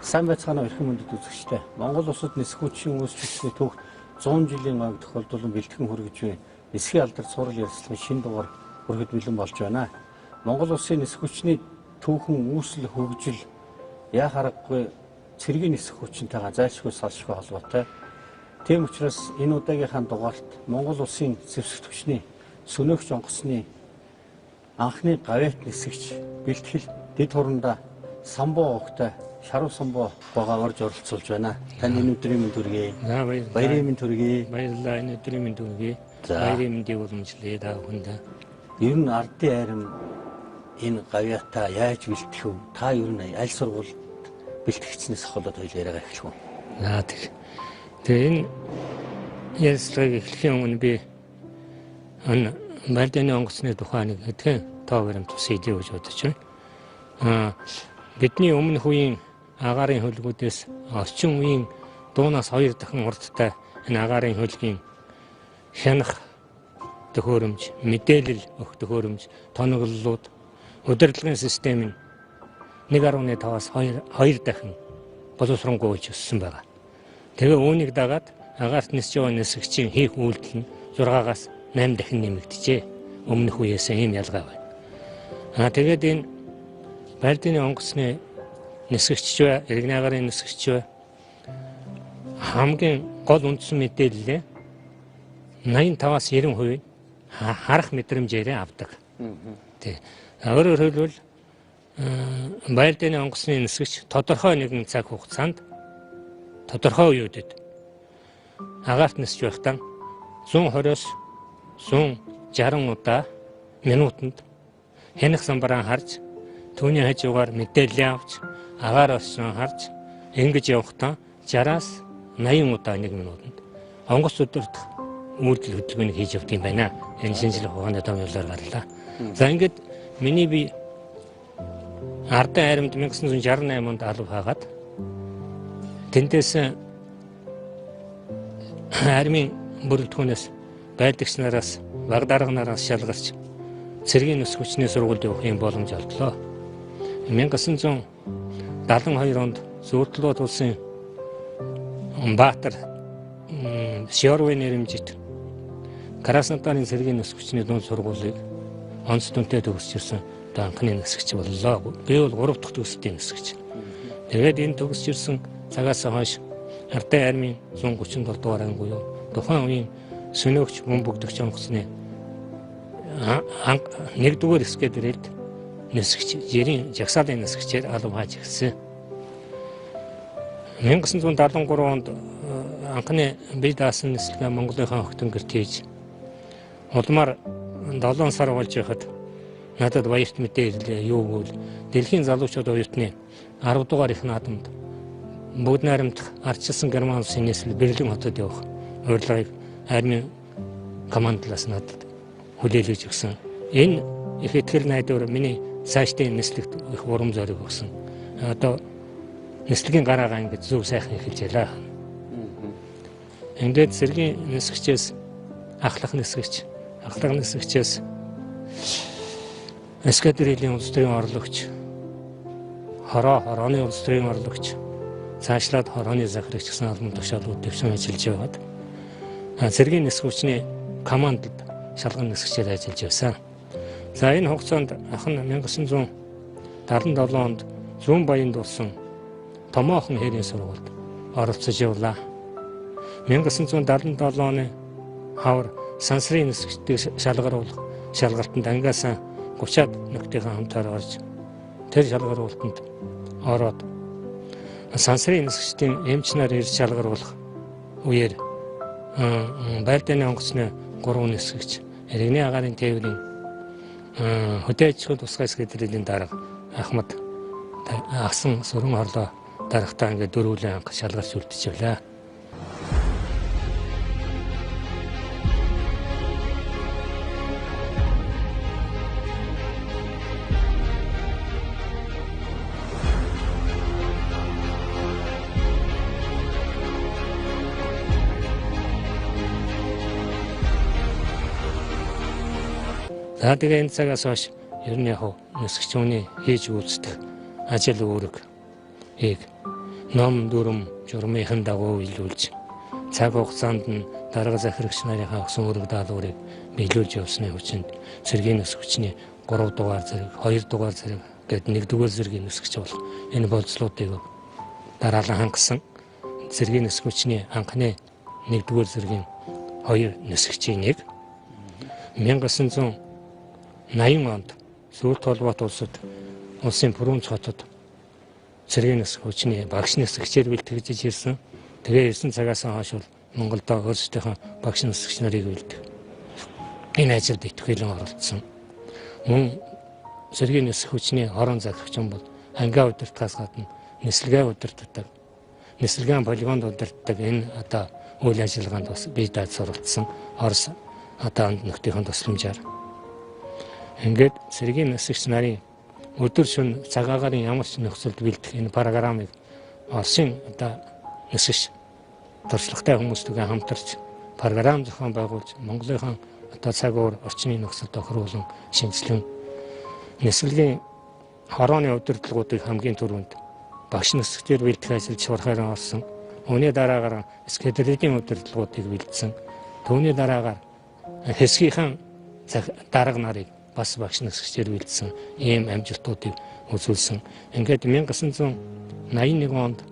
Сайн байцгаана уу эрхэм мөндөд үзэгчдээ. Монгол улсад нисэх хүчийн үүсчилсний түүх 100 жилийн аг тохиолдуулан бэлтгэн хүргэж буй нисхийн алдарт сурал ярилцлагын шинэ дугаар хүргэж бэлэн болж байна. Монгол улсын нисэх хүчний түүхэн үүсэл хөгжил яа харахгүй цэргийн нисэх хүчнтэйгээ зайлшгүй салшгүй холбоотой. Тийм учраас энэ удаагийнхаа дугаарт Монгол улсын зэвсэг түвшний сөнөөгч онгоцны анхны гавьяат нисгэгч бэлтгэл дэд хурандаа самбуу огтой Шаруу самбуу гоогоо орж оролцуулж байна. Танд энэ өдрийн мэнд хүргэе. Баярын мэнд хүргэе. Баярлалаа, энэ өдрийн мэнд хүргэе. Баярын мэндийг уламжлая та бүхэнд. Ер нь ардын айрам энэ гавьяатаа яаж бэлтгэв? Та ер нь аль сургуульд бэлтгэгчнээс холоод хоёул яриагаа эхлэх үү? Тэгээ энэ ярилцлагыг эхлэхийн өмнө би Байлдааны онгоцны тухай нэг хэдхэн тоо баримт сэдвийг өгч бодож байна. Бидний өмнөх үеийн агаарын хөлгүүдээс орчин үеийн дуунаас 2 дахин урдтай энэ агаарын хөлгийн хянах төхөөрөмж, мэдээлэл өгөх төхөөрөмж, тоноглолууд, удирдлагын систем нь 1.5-аас 2 дахин боловсронгуйж өссөн байгаа. Тэгээ үүнийг дагаад агаарт нисж байгаа нисгэгчийн хийх үйлдэл нь 6-аас 8 дахин нэмэгдэжээ. Өмнөх үеэс ийм ялгаа байна. Тэгээд энэ Байлдааны онгоцны нисгэгч бай, иргэний агаарын нисгэгч бай хамгийн гол үндсэн мэдээлэлээ 85-аас 90% харах мэдрэмжээрээ авдаг. Өөрөөр хэлбэл Байлдааны онгоцны нисгэгч тодорхой нэгэн цаг хугацаанд тодорхой үеүүдэд агаарт нисж байхдаа 120-оос 160 удаа минутанд хянах самбараа харж түүний хажуугаар мэдээлэл авч агаар орсон харж ингэж явахдаа 60-аас 80 удаа 1 минутанд онгоц удирдах үйлдэл хөдөлгөөнийг хийж явдаг юм байна. Энэ шинжлэх ухааны томьёолоор гарлаа. За ингээд миний би ардын айрамд 1968 онд алав хаагаад тэндээс армийн бүрэлдэхүүнээс байлдагч нараас баг дарга нараас шалгарч цэргийн нисэх хүчний сургуульд явахын боломж олдлоо. 1972 онд Зүртлүүд улсын Баатар Шиорвы нэрэмжит Краснодарын цэргийн нисэх хүчний дунд сургуулийг онц дүнтэй төгсөж ирсэн анхны нисгэгч боллоо. Би бол 3 дахь төгсөлтийн нисгэгч. Тэгээд энэ төгсөж ирсэн цагаас хойш ардын армийн 137 дугаар анги буюу тухайн үеийн сөнөөгч бөмбөгдөгч онгоцны 1-р эскадрильд нисгэгч жирийн жагсаалын нисгэгчээр алав хааж ирсэн. 1973 онд анхны бие даасан нислэгээ Монголынхаа хөгтөн гэрт хийж улмаар 7 сар болж байхад надад баярт мэдээлэл юу гэвэл дэлхийн залуучууд оюутны 10 дугаар их наадамд бүгд найрамдах ардчилсан Герман улсын нийслэл Берлин хотод явах урилгыг армийн командлаас надад хүлээлгэж өгсөн. Энэ их итгэл найдвар миний цаашдын нислэгт их урам зориг өгсөн. Одоо нислэгийн гараагаа ингэж зөв сайхан эхэлж ялаа. Ингээд цэргийн нисгэгчээс ахлах нисгэгчээс эскадрилийн улс төрийн орлогч, хорооны улс төрийн орлогч, цаашлаад хорооны захирагч гэсэн албан тушаалууд дэвшин ажиллаж байгаад цэргийн нисэх хүчний командд шалган нисгэгчээр ажиллаж байсан. За энэ хугацаанд анхан 1977 онд Зүүн Баянд болсон томоохон хэрийн сургуульд оролцож явлаа. 1977 оны хавар сансрын нисгэгчдийг шалгаруулах шалгалтанд ангиасаа 30-аад нөхдийнхээ хамтаар орж тэр шалгаруултанд ороод сансрын нисгэгчдийн эмч нар ирж шалгаруулах үеэр Байлдааны онгоцны 3 нисгэгч иргэний агаарын тээврийн хөдөө аж ахуйн тусгай эскадрилийн дарга Ахмад асан сүрэн хорлоо дарагтаа ингээд 4 анги шалгарч үлдчихвлээ. За тэгээ энэ цагаас хойш ер нь яг нисгэгч хүний хийж үйлцдэг ажил үүрэг ном дүрм журмынхын дагуу илүүлж цаг хугацаанд нь дарга захирагч нарынхаа өгсөн үүрэг даалгаврыг биелүүлж явсны хүчинд цэргийн нисэх хүчний 3 дугаар зэрэг, 2 дугаар зэрэг гээд 1 дугаар зэргийн нисгч болох энэ болцлуудыг дараалан хангасан цэргийн нисэх хүчний анхны 1 дугаар зэргийн 2 нисгчийн нэг 1980 онд Сүүрт холбоот улсын Пүрүмц хотод цэргийн нисэх хүчний багш нисгчээр бэлтгэж ирсэн. Тэгээ 9 цагаас хойш бол Монголдо өөрсдийнхөө багш нисгч нарыг бэлдэх энэ ажилд идэвхжүүлэн оролцсон. Мөн цэргийн нисэх хүчний хорон захирагчин бол ангаа удирдахаас гадна нислэгээ удирддаг, нислэгийн полигонд удирддаг энэ одоо үйл ажиллагаанд бас бие дааж суралцсан Орос одоо нөхдийн тусламжаар. Ингээд цэргийн нисгч нарын өдөр шөнө цаг агаарын ямар ч нөхцөлд бэлдэх энэ программыг Оросын одоо нисгч туршлагатай хүмүүстэйгээ хамтарч програм зохион байгуулж Монголынхон одоо цаг уур орчны нөхцөл тохируулан шинжилэн нислэгийн хорооны удирдлагуудыг хамгийн түрүүнд багш нисгчээр бэлдэх ажилд шуурхайран орсон. Үүний дараагаар эскадриллийн удирдлагуудыг бэлдсэн. Түүний дараагаар хэсгийнхэн дарга нарыг бас багш нисгчээр бэлдсэн ийм амжилтуудыг үзүүлсэн. Ингээд 1981 онд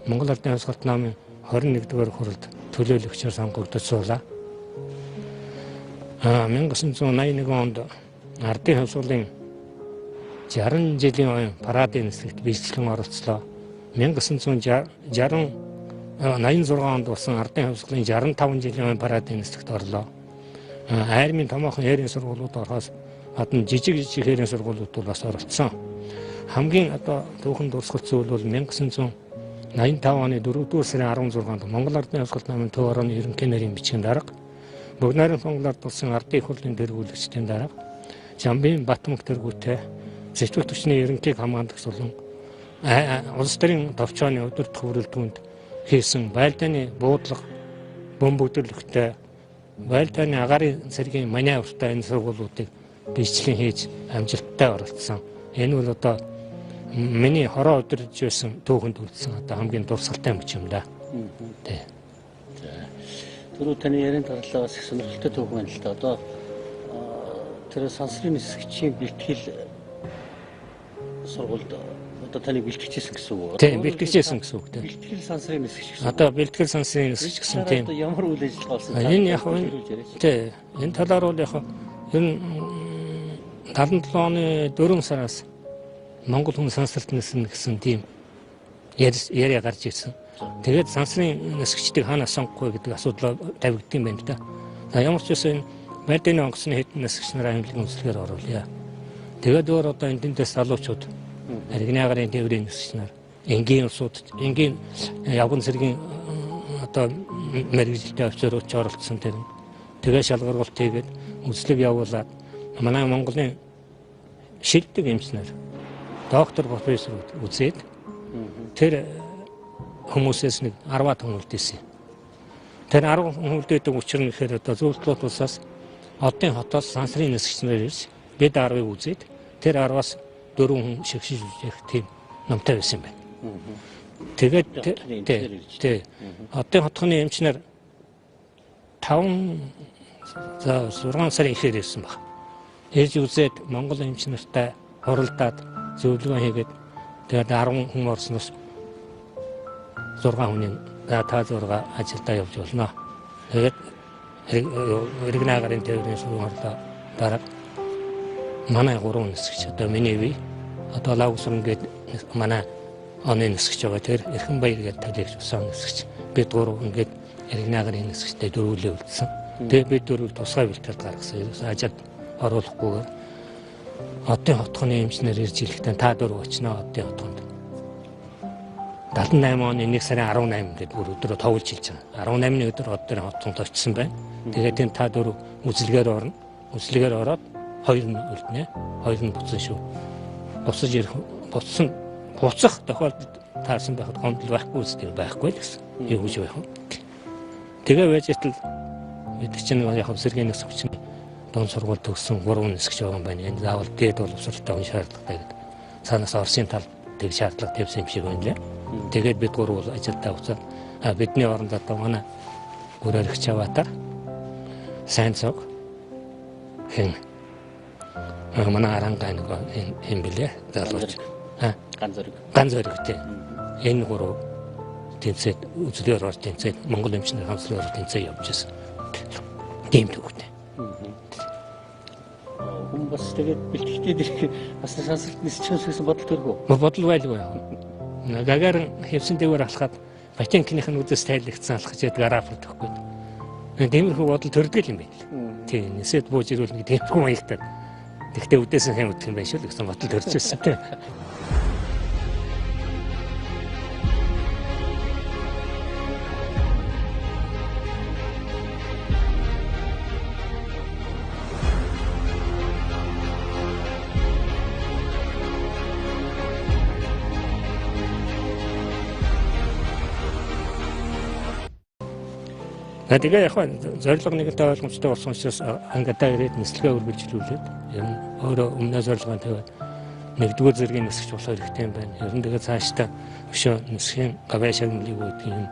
Монгол Ардын Хувьсгалт намын 21-р хүрэлд төлөөлөгчөөр сонгогдож суулаа. 1981 онд Ардын Хувьсгалын 60 жилийн оюун парадын нисгт бичлэн оролцлоо. 1986 онд болсон Ардын Хувьсгалын 65 жилийн оюун парадын нисгт орлоо. Айрмын томоохон ярийн сургуулиуд орохоос гадна жижиг ярийн сургуулиуд бол бас оролцсон. Хамгийн одоо түүхэн дурсгал зүйл бол 1985 оны 4-р сарын 16-нд Монгол Ардын Хувьсгалт намын төв орооны ерөнхий нарийн бичгийн дарга, Бүгд найрамд Монгол Ард улсын ардын их хурлын тэргүүлэгчдийн дарга, Жамбын Батмөнх тэргүүтэй зэвсэг түвшний ерөнхийг хамгаалах болон улс төрийн товчооны удирдах хүрэлтүүнд хийсэн байлдааны буудлага бөмбөгдөрлөгтэй байлдааны агаарын цэргийн маний уртаа энэ сургуулиудыг бичлэн хийж амжилттай оролцсон. Энэ бол одоо миний хороо удирдах байсан түүхэнд үлдсэн одоо хамгийн дурсгалтай мөч юм да. Тий. Түрүү таны ярианд гарлаа бас их сонирхолтой түүх байна л да. Одоо тэр сансрын нисгчийн бэлтгэл сургуульд одоо таны бэлтгэжсэн гэсэн үг үү? Тийм, бэлтгэжсэн гэсэн үг тийм. Бэлтгэл сансрын нисгч гэсэн. Одоо бэлтгэл сансрын нисгч гэсэн тийм. Одоо ямар үйл ажиллагаа болсон? Энэ яг тийм. Энэ талаар бол яг ер нь 77 оны 4 сараас Монгол хүн сансрт нисэн гэсэн тийм яриа гарч ирсэн. Тэгээд сансрын нисгчдийг хаанаас сонгохгүй гэдэг асуудал тавигдсан байна да. За ямар ч үсэн Мадины онгоцны хэдэн нисгч нараа хэмлэг үнслэгээр оруулъя. Тэгээд өөр одоо энэ дэндээс залуучууд аригны агарын тээврийн нисгч нар энгийн улсууд энгийн явган цэргийн одоо мэргэжилтэй офицерууд ч оролцсон тэр. Тэгээ шалгаруулалт хийгээд үнслэг явуулаад манай Монголын шилдэг эмчнэр доктор профессор үзээд тэр хүмүүсээс нэг 10-аад хүн үлдээсэн. Тэр 10 хүн үлдээдэг учир нь гэхээр одоо зөвлөлт улсаас одын хотоос сансрын нисгчнэр ирж бид 10-ыг үзээд тэр 10-аас 4 хүн шигшиж үзэх тийм номтой байсан юм байна. Тэгээд тий одын хотхны эмчнэр 6 сарын ихээр ирсэн баг. Ирж үзээд Монгол эмч нартай хуралдаад зөвлөгөө хийгээд тэгээд 10 хүн орсноос 6 хүний та 6 ажилдаа явж болно. Тэгээд иргэн агарын тээврийн сургуульд дараа манай 3 нисгч одоо миний бие одоо лагусрын гээд манай оны нисгч байгаа тэр Эрхэн баяр гээд талигч усан нисгч бид 3 ингээд иргэн агарын нисгчтэй дөрвөлөө үлдсэн. Тэгээд бид дөрвөл тусгай бэлтгэл гаргасан. Ажил оруулахгүйгээр одын хотхны эмчнэр ирж хэлэхдээ та дөрөв очноо одын хотхонд 78 оны 1 сарын 18 гэдэг бүр өдрөө товлж хэлж байгаа. 18-ны өдөр одын хотхонд очсон байна. Тэгээд энэ та дөрөв үзлэгээр орно. Үзлэгээр ороод 2 нь үлднэ. 2 нь буцсан шүү. Буцаж ирэх буцах тохиолдолд таарсан байхад гомдол байхгүй үстэй байхгүй л гэсэн. Юу гэж байх вэ? Тэгээ байж итэл бид чинь яг сэргийн нисгч дунд сургууль төгссөн 3 нисгч байгаа юм байна. Энэ заавал дээд боловсролтой хүн шаардлагатай гэдэг. Цаанаас Оросын тал тэг шаардлага тавьсан юм шиг байна лээ. Тэгээд бид гурав бол ажилдаа уцаад бидний оронд одоо манай гүрэрх Чаватар сайн цог хэн манай арангаа нэг юм билээ. Залууч. Ганц зэрэг тийм. Энэ гурав тэнцээд үзлээр орж тэнцээд Монгол эмчнэр хамсрын орж тэнцээ явж байсан. Тийм төгтэй. Хүн бас тэгээд бэлтгэдэг ирэх бас сансалт нисчихсэн бодол төргөө. Бодол байлгүй. Гагарин хэвсэн дээгүүр алхаад Батинкийнх нь үдэс тайлгдсан алхаж яд график төггүй. Тиймэрхүү бодол төрдөг юм байна. Тийм нэсэд бууж ирүүл нэг тиймэрхүү маягтаад. Тэгтээ үдээс нь хэн үдэх юм байх шүү л гэсэн бодол төрж ирсэн тийм. Тэгээ яг зорилго нэгэнтэй ойлгомжтой болсон учраас ангадаа ирээд нислэгээ үргэлжлүүлээд ер нь өөрөө өмнө зорилгоо тавиад нэгдүгээр зэргийн нисгч болох хэрэгтэй юм байна. Ер нь тэгээ цаашдаа өшөө нисхийн гавь шагналыг үүдэх юм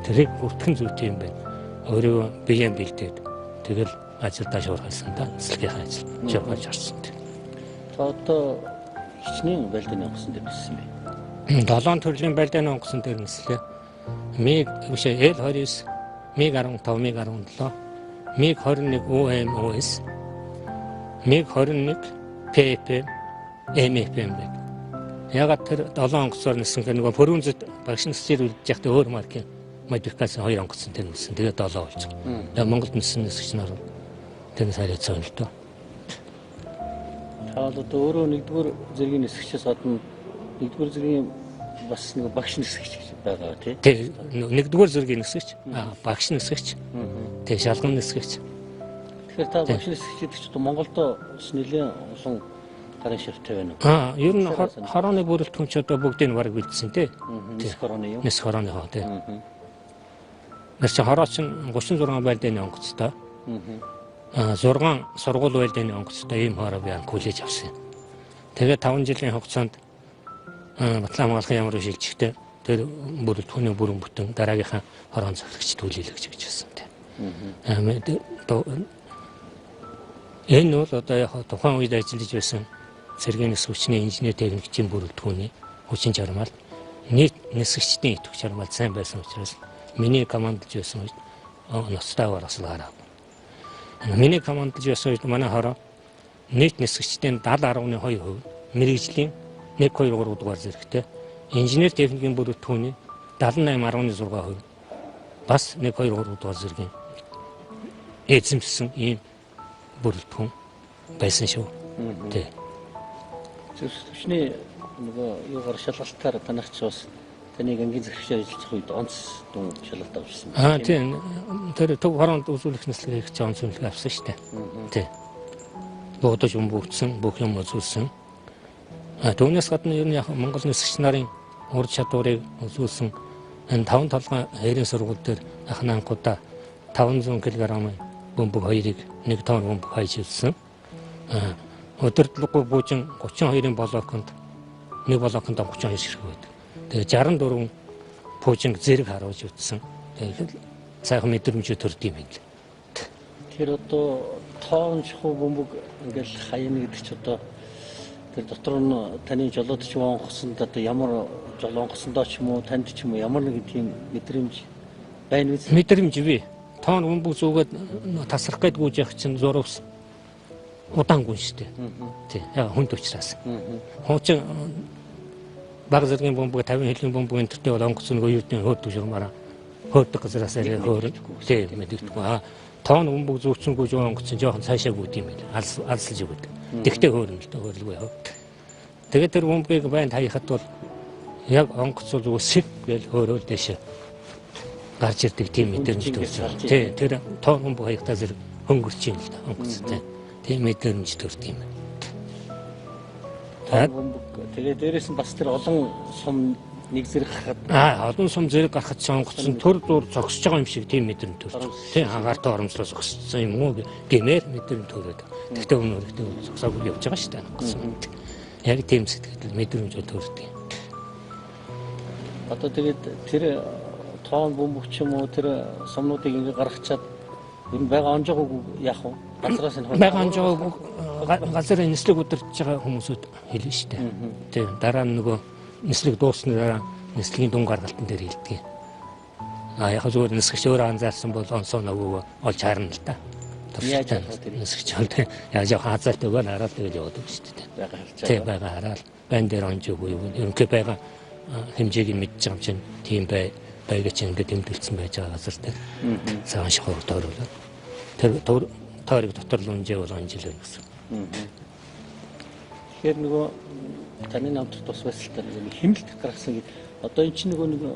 тэрийг хүртгэн зүйтэй юм байна. Өөрөө биеийн бэлдээд тэгэл ажилдаа шуурхайлсан да нислэгийн ажил шуурхайлж орсон. За одоо хичнээн байлдааны онгоцсон дээр ниссэн бэ? 7 төрлийн байлдааны онгоцсон дээр нислээ. Миг өшөө L29 МиГ-15, МиГ-17, МиГ-21 УМОС, МиГ-21 ПП, МФМ байна. Ягаад тэр 7 онгоцоор нисэн гэх нөгөө Пөрүүнзэд багш нисчээр үлдэж явахдаа өөр маркийн модификацийн 2 онгоцсон тэр нисэн. Тэгээд 7 болж байгаа. Тэгээд Монголд нисэн нисгч нар тэр сайрацсан л доо. Та одоо өөрөө нэгдүгээр зэргийн нисгчээс гадна нэгдүгээр зэргийн бас нэг багш нисгч байгаа тий. Нэгдүгээр зэргийн нисгч, багш нисгч, тий шалган нисгч. Тэгэхээр та багш нисгчид ч одоо Монголд бас нэлээд олон гарын шавтай байна уу? Ер нь хорооны бүрэлдэхүүн ч одоо бүгдийг бараг бэлдсэн тий. Нисэх хорооны юу? Нисэх хорооны хоо тий. Нар чи хороо чинь 36 байлдааны онгоцтой. 6 сургууль байлдааны онгоцтой ийм хороо би коллеж авсан. Тэгээд 5 жилийн хугацаанд Батлан хамгаалахын ямар шилжихтэй тэр бүрэлдэхүүний бүрэн бүтэн дараагийнхаа хорон зөвлөгч төлөөлөгч гэж хэлсэн тийм. Энэ бол одоо яг тухайн үед ажиллаж байсан цэргийн нисгчний инженер техникчийн бүрэлдэхүүний хүчин чармаал нийт нисгчдийн идэвх чармаал сайн байсан учраас миний командж байсан үед ноцтой бараслаараа. Миний командж байсан үед манай хороо нийт нисгчдийн 70.2% мэрэгжлийн 1-2-3 дугаар зэрэгтэй инженер техникийн бүрэлдэхүүний 78.6% бас 1-2-3 дугаар зэргийн эзэмшсэн ийм бүрэлдэхүүн байсан шүү. Тий. Зөвшөөрчний нөгөө юугаар шалгалтаар танах ч бас таныг ангийн захирагчаар ажиллах үед онц дүн шалгалт авчихсан. Тийм. Тэр төв хороонд үзүүлэх нислэгийг ч онц үнэлгээ авсан шүү дээ. Тий. Бодож өмбөгдсөн, бүх юм үзүүлсэн. Түүнээс гадна ер нь яг Монгол нисгч нарын ур чадварыг үзүүлсэн энэ 5 толгой хээрийн сургууль дээр анхны анхудаа 500 кг бөмбөг хоёрыг 1 тонн бөмбөг хайж ирсэн. Өдөртлөггүй буужин 32-ын блоконд 1 блоконд 32 ширхэг байдаг. Тэгээ 64 буужин зэрэг харуулж утсан. Тэгээд сайхан мэдрэмж төрд юм байна. Тэр одоо тоон шахуу бөмбөг ингээл хаяна гэдэг ч одоо тэр дотор нь таны жолоодч онгоцсонд одоо ямар жол онгоцсондоо ч юм уу танд ч юм уу ямар нэгэн тийм мэдрэмж байна үү? Мэдрэмж бий. Тоон бөмбөг зүгээд тасрах гээд гүйж явах чинь зурвс удаангүй шүү дээ. Тий. Яг хүнд учраас. Хуучин баг зэргийн бөмбөг 50 хэлийн бөмбөгийн төртөө бол онгоц нөгөө юудын хөөдөг журмаараа хөөдөг газраас арай хөөр. Тий мэдэгдэхгүй. Тоон бөмбөг зүүцсэнгүй жоо онгоц чинь жоохон цаашаа гүйд юм байл. Алсалж өгдөг. Тэгтээ хөөрнө л дээ хөөрөлгүй яа. Тэгээд тэр бөмбөгийг байнд хаяхад бол яг онгоц бол үсэг гэж хөөрөөл дэше гарч ирдэг тийм мэдрэмж төрсөн. Тий, тэр тоон бөмбөг хаяхдаа зэрэг хөнгөрч юм л да онгоцтой. Тийм мэдрэмж төрд юм. Тэгээд дээрээс нь бас тэр олон сум нэг зэрэг гарахад олон сум зэрэг гарахад онгоц нь төр зур зогсож байгаа юм шиг тийм мэдрэмж төрж. Тий, агаартай оромжлоо зогссон юм уу гэмээр мэдрэмж төрөөд. Тэгтээ өнөөрөдөө зогсоогүй явж байгаа шүү дээ онгоц. Яг тийм сэтгэл мэдрэмж төрдөг. Одоо тэгээд тэр тоон бөмбөгч юм уу тэр сумнуудыг ингээ гаргачаад ер нь байгаа онжоог яах вэ? Газраас нь байгаа онжоог газрын нислэг удирдах байгаа хүмүүсүүд хэлнэ шүү дээ. Тэг. Дараа нь нөгөө нислэг дуусны дараа нислэгийн дүн гаргалтын дээр хэлдэг. Яг зөвөр нисгч өөрөө анзаарсан бол онсоо нөгөөгөө олж харна л та. Яаж яах вэ? Нисгч бол яаж явах хазаалт өгөөл хараад тэгэл явдаг шүү дээ. Байгаа харж Тэг байгаа хараад байн дээр онжоог юу ерөнхий байгаа хэмжээг нь мэдж байгаа юм чинь тийм байгач ингээд тэмдэглэсэн байж байгаа газар дээр. Цагаан шахуур тойруулаад тэр тойрог дотор л унжээ бол онжилоо гэсэн. Тэгэхээр нөгөө таны намтар тус байсалтай нэг хэмнэлт гаргасан гэдэг. Одоо эн чинь нөгөө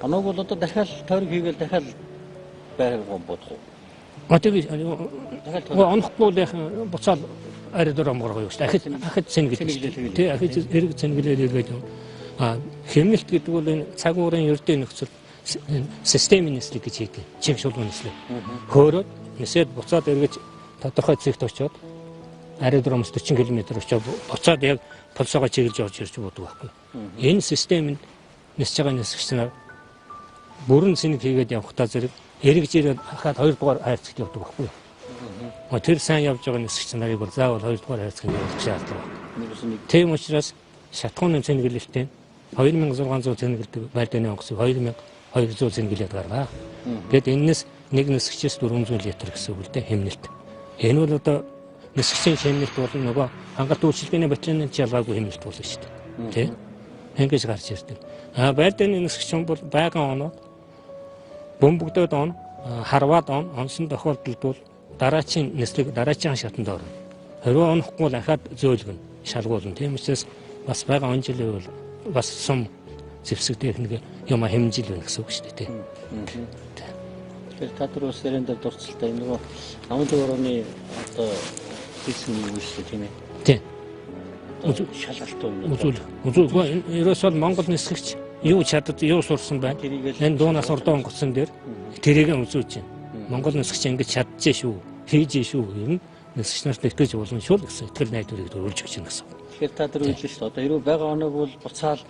оноог бол одоо дахиад тойрог хийгээл дахиад байгаагаа бодох уу? Тэгээд онохгүй л яхан буцаал арай дөрөв амгаргаа юу шүү дээ. Ахад цэнгэлээ. Тэг ахад эрг цэнгэлээ гээд юм. Хэмнэлт гэдэг бол энэ цаг уурын ердөө нөхцөл системийн нислэг гэж хэлдэг. Чиг шулуун нислэг. Хөөрөөд нисээд буцаад эргэж тодорхой цэгт очиод арай дөрөмс 40 км очиод буцаад яг полсоогоо чиглэж орж ирж боддог байхгүй. Энэ системд нисж байгаа нисгч нар бүрэн цэник хийгээд явахдаа зэрэг эргэж ирээд хахад 2 дугаар хайрцагт явдаг байхгүй. Тэр сайн явж байгаа нисгч нарыг бол заавал 2 дугаар хайрцагт явуулах шаардлага байна. Тийм учраас шатхууны цэнгэлэлтийн 2600 цэнгэлдэг байлдааны онгоцыг 2200 цэнгэлээд гаргаа. Гэт энэс нэг нисгчээс 400 литр гэсэн үг л дээ хэмнэлт. Энэ бол одоо нисгчийн хэмнэлт бол нөгөө хангалт үйлчилгээний батарейны ялгаагүй хэмнэлт болно шүү дээ. Тэ? Ингэж гарч ирдэг. Байлдааны нисгч бол байгаан оноод бөмбөгдөөд он, харваад он, онсон тохиолдолд бол дараачийн нислэг дараачийн шатанд орно. Хэрвээ онохгүй л ахаад зөөлгөн шалгуулна. Тийм учраас бас байгаа он жилийн бол бас сум зэвсэг техник юм хэмжил байна гэсэн үг шүү дээ. Тэгэхээр та түрүү сэрэн дээр дурцалтай энэ нөгөө намын төвөрөний одоо хийсэн юм шүү дээ тийм ээ. Тийм. Шалгалт юм. Ерөөсөө Монгол нисгэгч юу чадад юу сурсан байна. Энэ дуунаас урдаа онгоцсон дээр тэрийг үзүүлж байна. Монгол нисгэгч ингэж чадчихжээ шүү. Хийж шүү. Ер нь нисгэгч нарт итгэж болно шүү л гэсэн итгэл найдварыг төрүүлж өгч байна гэсэн. Тэгэхээр та тэр үйлдэл шүү дээ. Одоо ерөө байгаа оног бол буцаал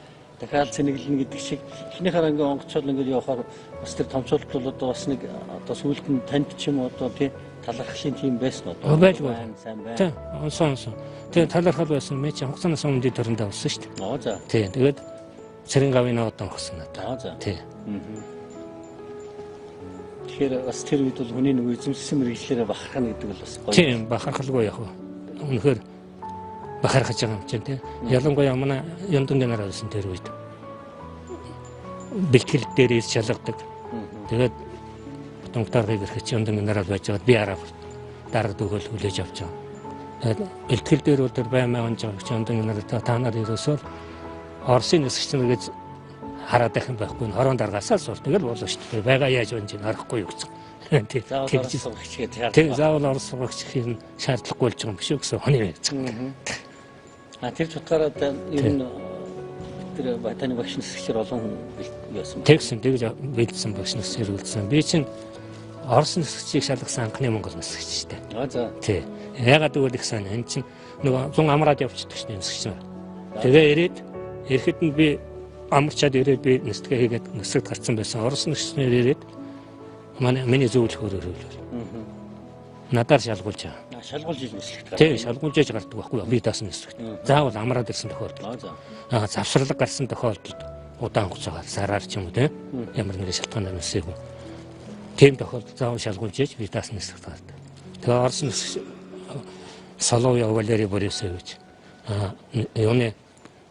дахиад цэнэглэнэ гэдэг шиг эхнийхээ ингээ онгоцол ингээ явахаар бас тэр томцоолт бол одоо бас нэг одоо сүүлд нь танд ч юм уу одоо тий талархлын тийм байсан одоо байлгүй сайн байна. Тий онсон. Тэгээ талархал байсан мэ чи хугацаанаас өмнө төрөндөө болсон шүү дээ. За. Тий тэгээд Цэрэнгавын одоо хосон надаа. За. Тий. Тэгэхээр бас тэр үед бол хүний нэг эзэмшсэн мэрэгчлэрээ бахархна гэдэг бол бас гоё. Тийм бахархалгүй яг. Үнэхээр бахархаж байгаа юм чинь тий. Ялангуяа манай Яндонгийн нараа байсан тэр үед. Бэлтгэл дээр ис шалгадаг. Тэгээд томтарыг ирэхэд Яндонгийн нараа байж байгаад би араа дараад өгөөл хүлээж авч байгаа. Тэгээд бэлтгэл дээр бол тэр баймаа онж байгаа Яндонгийн нараа та нар ерөөсөө Орсын нисгч нар гэж хараад байх юм байхгүй. Хорон даргаасаа суул. Тэгэл болоо шүү дээ. Бага яаж онж харахгүй юу гэсэн. Тий. Тэг заавал орос сурагч хийх нь шаардлагагүй болж байгаа юм биш үү гэсэн хоны байж байгаа. Тэр чутгаараа ер нь тэр батаны багш нисгчээр олон хүн яасан бэ? Тэгсэн тэгж бэлдсэн багш нисгчээр үлдсэн. Би чинь орос нисгчийг шалгасан анхны монгол нисгч шүү дээ. За. Тий. Ягаад гэвэл их сайн. Энэ чинь нөгөө 100 амраад явчихдаг шнэ нисгч нар. Тэгээ ирээд эрэхэд нь би амарчаад ирээд би нисгээ хийгээд нисгт гарцсан байсан. Орос нисгчнэр ирээд миний зөвлөхөөр хөвлөл. Надаар шалгуулж байгаа. Шалгуулж ил нисгт гардаг. Тийм, шалгуулж яж гардаг байхгүй юу? Би даасан нисгт. Заавал амраад ирсэн тохиолдолд. Завсралга гарсан тохиолдолд удаан хугацаагаар сараар ч юм уу тийм ямар нэгэн шалтгаанаар нисээг. Тийм тохиолдолд заавал шалгуулж яж би даасан нисгт гардаг. Тэгээ орос нисгч Соловьев Валерий Борисович юуны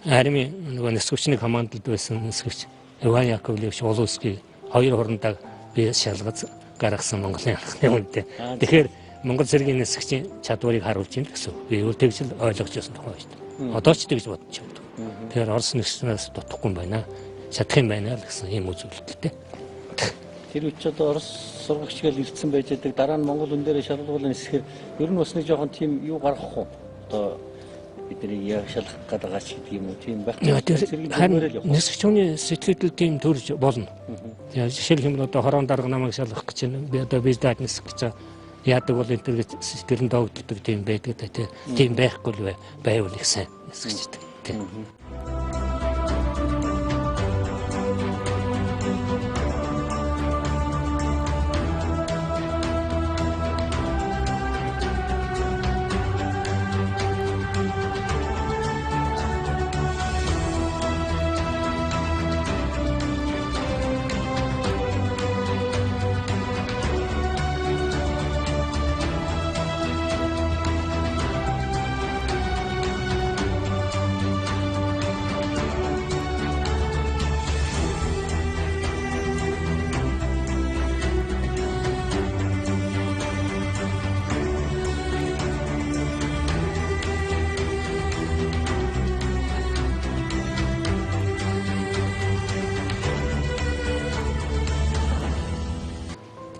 армийн нөгөө нисгчний командд байсан нисгч Иван Яковлевич Оловский хоёр хорондоо би шалгаж гаргасан Монголын анхны үнэтэй. Тэгэхээр Монгол цэргийн нисгчийн чадварыг харуулж байна гэсэн. Би өөр тэгж л ойлгож байсан тухай шүү дээ. Одоо ч тэгж бодож байна. Тэгэхээр орос нисгчнээс дутхгүй юм байна. Чадах юм байна л гэсэн ийм үзүүлэлттэй. Тэр үуч одоо орос сургагч гэл ирсэн байж байгаа. Дараа нь Монгол хүн дээрээ шалгуулна нисгэхээр ер нь бас нэг жоохон тийм юу гаргах уу? Одоо бидний яг шалгах гэдэг ч гэдэг юм уу тийм байх. Харин нисгч хүний сэтгэл тийм төрж болно. Жишээлх юм бол одоо хорон дарга намайг шалгах гэж байна. Би одоо бизнес нисгэх гэж яадаг бол энэ төр сэтгэл нь догддог тийм байдаг та тийм байхгүй л байвал их сайн нисгчтэй.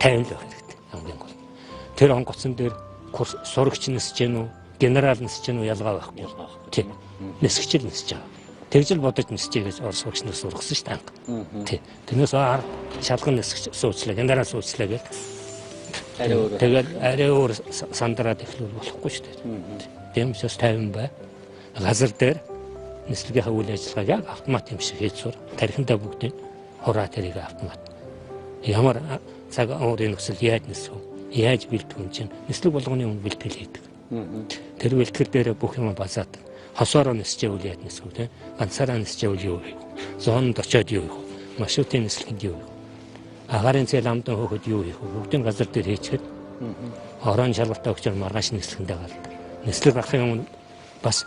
50 л байх хэрэгтэй. Хамгийн гол. Тэр онгоцон дээр курс сурагч нисэж гэнэ үү, генерал нисэж гэнэ үү ялгаа байхгүй. Тийм. Нисгч л нисэж байгаа. Тэгж л бодож нисэж гэж сурагч нар сургасан шүү дээ. Тийм. Тэрнээс шалган нисгч суучлаа, генерал суучлаа гэж. Тэгээд арай өөр сандраад эхлүүл болохгүй шүү дээ. Тийм учраас 50 бай. Газар дээр нислэгийн үйл ажиллагааг яг автомат юм шиг хийж сур. Тархиндаа бүгдийг хураа тэрийг автомат. Ямар цаг өөрийн нөхцөл яаж нисэх вэ? Яаж бэлтгэх юм чинь нислэг болгоны өмнө бэлтгэл хийдэг. Тэр бэлтгэл дээр бүх юм базаад хосоороо нисчээвэл яаж нисэх вэ? Ганцаараа нисчээвэл юу вэ? Зоонд очиод юу вэ? Маршрутын нислэгэнд юу вэ? Агарын цэл амдан хөөхөд юу вэ? Бүгдийн газар дээр хийчихэд орон шалгалтаа өгчөр маргааш нислэгэндээ гардаг. Нислэг гарахын өмнө бас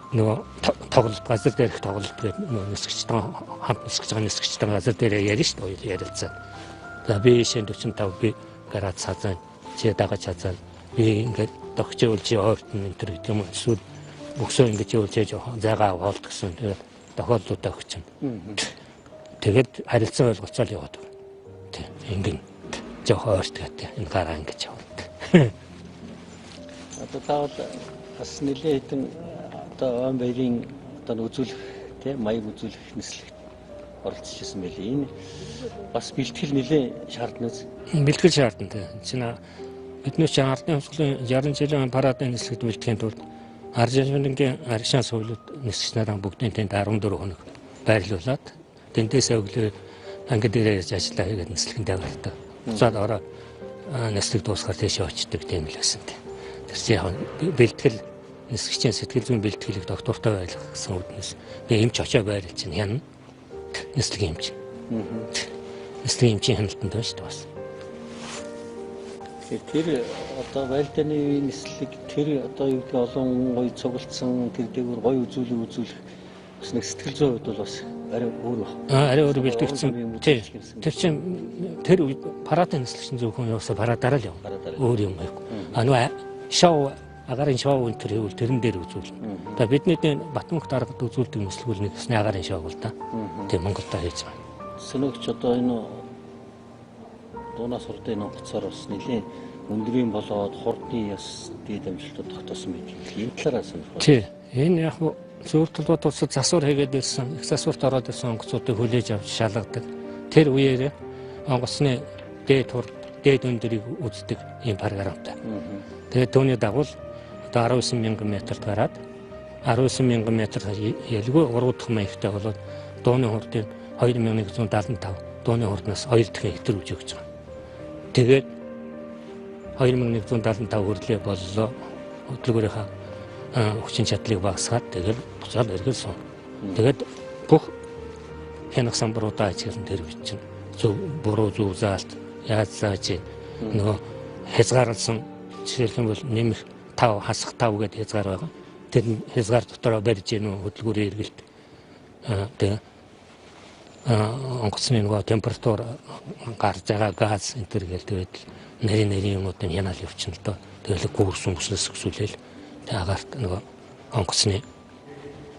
нөгөө тоглолт газар дээрх тоглолт гэдэг нөгөө нисгчтэй хамт нисгэж байгаа нисгчтэй газар дээр ярина шүү дээ ярилцсан. За би шинэ 45 би гараад цаазаа чи дагаж цаазаа би ингээд тогчоол чи ойртон энэ төр гэдэг юм эсвэл бөксөө ингээд явуулж жоохон зайгаа хоолт гэсэн тэгээд тохиолдлуудаа өгч юм. Тэгээд харилцан ойлголцол яваад байна. Тийм ингээд жоохон ойртгатай энэ гараа ингээд яваад. Одоо таавал бас нэлээд хэдэн одоо он баярын одоо үзүүлэх тийм маяг үзүүлэх нислэгт оролцож ирсэн байлээ. Энэ бас бэлтгэл нэлээд шаарднаас. Бэлтгэл шаардна тийм. Чинь бидний чинь ардын хувьсгалын 60 жилийн парадын нислэгт бэлтгэхийн тулд Аржингийн аршаа суулууд нисгч нараа бүгдийн тэнд 14 хоног байрлуулад тэндээс өглөө анги дээр ярьж ажиллаа хийгээд нислэгэн даваалдаг. Цаад ороо нислэг дуусгаар тийш очдөг тийм л байсан тийм. Тэр чинь бэлтгэл нисгчийн сэтгэл зүйн бэлтгэлийг доктортой байлгах гэсэн үднэс би эмч очоо байрлал чинь хяна нислэг эмч. Нислэг эмчийн хяналтанд байна шүү дээ бас. Тэр одоо байлдааны үеийн нислэг тэр одоо юу гэдэг олон гоё цуглдсан тэр дээгүүр гоё үзүүлэх бас нэг сэтгэл зүйн хувьд бол бас арай өөр баг. Арай өөр бэлтгэгдсэн. Тэр чинь тэр үед парадын нислэгчин зөвхөн явсаа парадаараа л явна. Өөр юм байхгүй. Нөгөө шоу агарын шоу энэ төр хэвэл тэрэн дээр үзүүлнэ. За бидний Батмунх дарагт үзүүлдэг нислэгүүл нэг гэсний агарын шоу бол та. Тийм Монголд хийж байгаа. Сэнэгч одоо энэ дуунаас хурдан онгоцоор бас нэлээд өндрийн болоод хурдны яс дээд амжилтууд тогтоосон байдаг. Энэ талаараа сонирхол. Тий. Энэ яг зөвхөн толгойд усад засвар хийгээд ирсэн, их засварт ороод ирсэн онгоцуудыг хүлээж авч шалгадаг. Тэр үеэр онгоцны дээд өндрийг үздэг ийм програмтай. Тэгээд түүний дагуу одоо 19,000 метрт гараад 19,000 метр ялгүй 3 дахь маягтай болоод дууны хурдыг 2175 дууны хурднаас 2 дахин хэтрүүлж өгч байгаа. Тэгээд 2175 хүрлээ боллоо. Хөдөлгөөрийнхаа хүчин чадлыг багасгаад тэгэл буцаад эргэл сум. Тэгээд бүх хянах самбаруудаа ажиглан тэр бич чинь зөв буруу зөв заалт яаж зааж нөгөө хязгаарлсан жишээлбэл нэмэх 5 хасах 5 гэдэг хязгаар байгаа. Тэр хязгаар дотороо барьж гэнэ хөдөлгөөрийн эргэлт. Тэгээд онгоцны нөгөө температур гарч байгаа газ энэ төр гээл тэгээд нарийн юмнууд нь хянаал явчихна л доо. Тэгэл гүрсэн бүснэс өсвөлээл тэг агаарт нөгөө онгоцны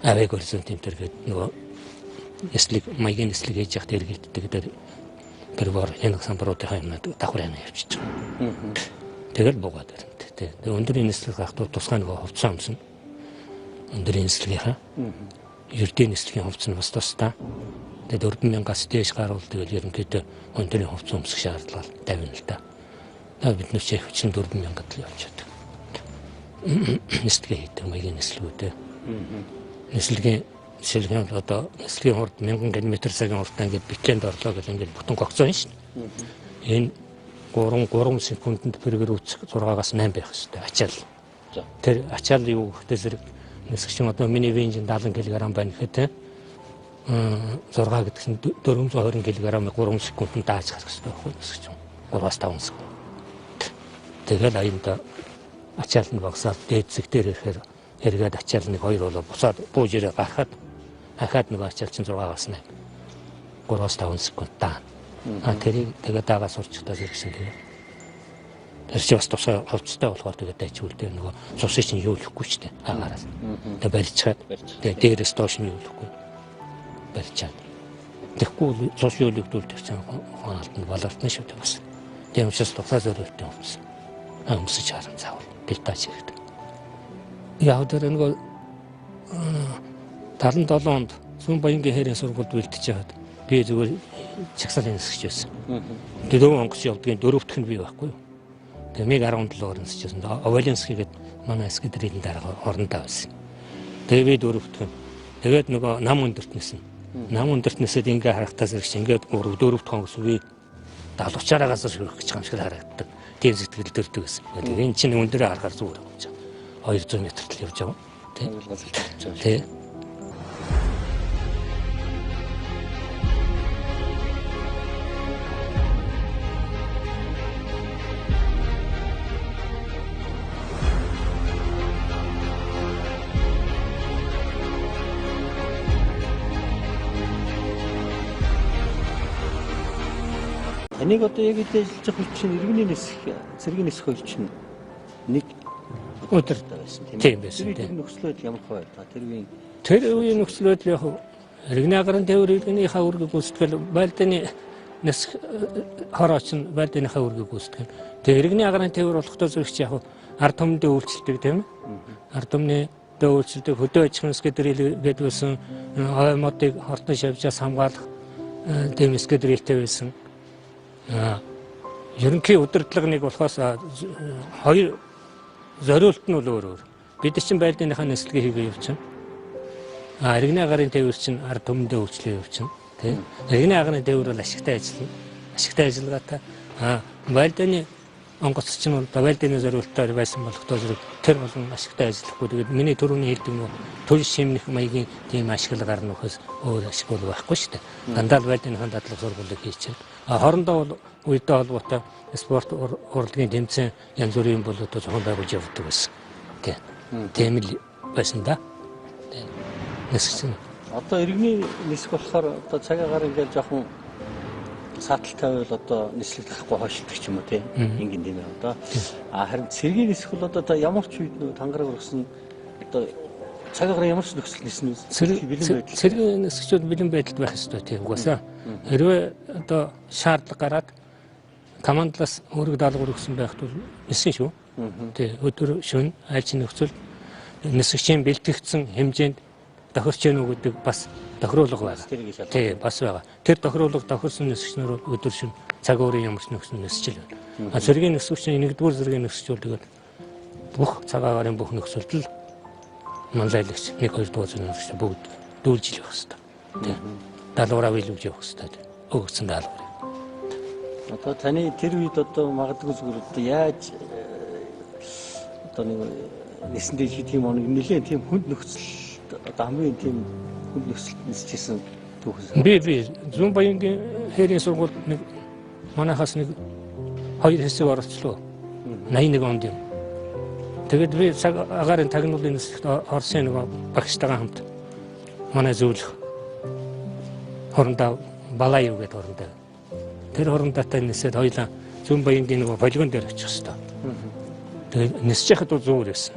авиг горизонт энэ төр гээд нөгөө нислэг маягийн нислэг хийж явах эргэлтдэг тэр бор хянах самбаруудын юмнууд давхар хянаа явчихж байгаа. Тэгэл буугаад байна. Тэгээд өндрийн нислэг гахтуу тусгай нөгөө хувцас өмсөн. Өндрийн нислэгийнхаа ердийн нислэгийн хувцас нь бас тусдаа. Тэгээд 4,000-аас дээш гарвал тэгэл ерөнхийдөө өндрийн хувцас өмсөх шаардлага тавина л да. Бид нар чих чинь 4,000-д л явчихад. Нислэгээ хийдэг маягийн нислэгүүдээ. Нислэгийн одоо нислэгийн хурд 1000 км/цагийн хурдтай ингээд битлэнд орлоо гэл ингээд бүтэн гогцоо шин. Энэ 3 секундэд пэргэр үүсэх 6-аас 8 байх хэрэгтэй ачаал. Тэр ачаал юу гэхтэй зэрэг нисгчин одоо миний венжин 70 кг байна гэхэд 6 гэдэг нь 420 кг-ыг 3 секундэд дааж гарах хэрэгтэй байхгүй нисгчин. 3-аас 5 секунд. Тэгэл аяндаа ачаал нь багасаад дээд зэг дээр ирэхээр эргээд ачаал нэг 2 болоо бусаад бууж ирээ гарахад ахаад нэг ачаал чинь 6-аас 8. 3-аас 5 секунд даа. Тэрийг тэгээд дагаа сурчдаа зэрэгсэн тэгээд. Тэр чинь бас тусгай хувцастай болохоор тэгээд дайчулдээ нөгөө цусыг чинь юу ихгүй ч дээ агаараас. Тэгээд барьчихад тэгээд дээрээс доош нь юу ихгүй барьчаад. Тэгэхгүй сошиологдуулдаг чинь хаалтанд балартна шүү дээ бас. Тийм учраас тухай зориултын хүмүүс өмсөж харан заавал битаач хэрэгтэй. Яг тэр нэг 77 онд Сүм Баянгийн хэрийн сургуульд бэлдэж байгаад би зүгээр чагсаалын нисгэж байсан. Тэгээд 4 онгоц явдгийн 4-т нь би байхгүй юу. Тэгээд 17-оор нисэж байсан. Оваленский гэдэг манай эскадрийн дараа орондоо байсан. Тэгээд би 4-т нь тэгээд нөгөө нам өндөрт нисэн. Нам өндөрт нисээд ингээ харахтаа зэрэгч ингээд 4-т онгоц би 70-аар газар хүрэх гэж юм шиг харагддаг. Тийм сэтгэл төрдөг гэсэн. Тэгээд энэ чинь өндөрөө харахаар зүгээр болж байгаа. 200 метрт л явж байгаа. Тий. Таныг одоо яг эдэлж явах хүч чинь иргэний нисэх, цэргийн нисэх хөл чинь нэг өдөр байсан тийм байсан. Тэр нөхцөл байдал ямар хөө та тэр үеийн нөхцөл байдал яг иргэний агарын тээвэр иргэнийхээ үргийг гүйцэтгэл байлдааны нисэх хорооч нь байлдааныхаа үргийг гүйцэтгэл. Тэгээ иргэний агарын тээвэр болохдоо зэрэгч яг ард түмэндээ үйлчлдэг тийм ээ. Ард түмний үйлчлдэг хөдөө аж ахуйн эскадрил гэдэг байсан ОМО-ыг хортон шавьжаас хамгаалах тийм эскадрилтэй байсан. Ерөнхий удирдлагыг болохоос хоёр зориулт нь өөр. Бид чинь байлдааныхаа нислэгээ хийгээ явчихна. Иргэний агарын тээвэр чинь ард түмэндээ үйлчлээ явчихна. Тийм. Иргэний агарын тээвэр бол ашигтай ажиллана. Ашигтай ажиллагаатай байлдааны онгоц чинь бол байлдааны зориултаар байсан болохдоо зэрэг тэр болон ашигтай ажиллахгүй. Тэгээд миний түрүүний хэлдэг нь төл шимнэх маягийн тийм ашиглал гарна гэхээс өөр ашиг бол байхгүй шүү дээ. Дандаа байлдааныхаа дадлага сургуулийг хийчихэл. Хоорондоо бол үедээ холбоотой спорт урлагийн тэмцээн янз бүрийн бол одоо зохион байгуулж явдаг байсан. Тийм л байсан да. Нисгсэн. Одоо иргэний нисэх болохоор одоо цагаагаар ингээд жоохон саатал тавиул одоо нислэгдэхгүй хойшилдаг ч юм уу тийм ингэн тийм одоо харин цэргийн нисэх бол одоо ямар ч үед нөө тангараг өргөсөн одоо цагаагаар ямар ч нөхцөл ниснэ цэргийн нисгчүүд бэлэн байдалд байх ёстой тийм угаасаа хэрвээ одоо шаардлага гараад командлаас өөрөг даалгавар өгсөн байхад бол ниссэн шүү. Тий өдөр шөнө альч нөхцөл нисгчийн бэлтгэгдсэн хэмжээнд тохирч гэнэ үү гэдэг бас тохируулга байна. Тий бас байгаа. Тэр тохируулга тохирсон нисгчнэр өдөр шөнө цаг уурын ямар ч нөхцөл нисчил байна. Цэргийн нисгчийн 1-р зэргийн нисгчүүд тэгээд бүх цагаагаар бүх нөхцөлд л манлайлагч 1-2 дугаар зэргийн нисгч бүгд дүүлж явах хэрэгтэй. Тий. Даалгавраа биелүүлж явах хэрэгтэй. Өгсөн даалгавар. Одоо таны тэр үед одоо магадгүй зүгээр одоо яаж одоо нэг нисэн дэж гэдэг юм нэг нэлээд тийм хүнд нөхцөл одоо хамгийн тийм хүнд нөхцөлд нисчихсэн түүхэн. Би Сүм Баянгийн хэрийн сургуульд нэг манайхаас нэг 2 хэсэг оролцлоо. 81 онд юм. Тэгээд би цаг агарын тагнуулын нислэгт орсон нэг багштайгаа хамт манай зөвлөх хорондоо Балаев гэдэг хорондоо. Тэр хорондоотой нисээд хоёлаа Сүм Баянгийн нэг полигон дээр очих хэвээр. Тэгээд нисчихад бол зүгээр байсан.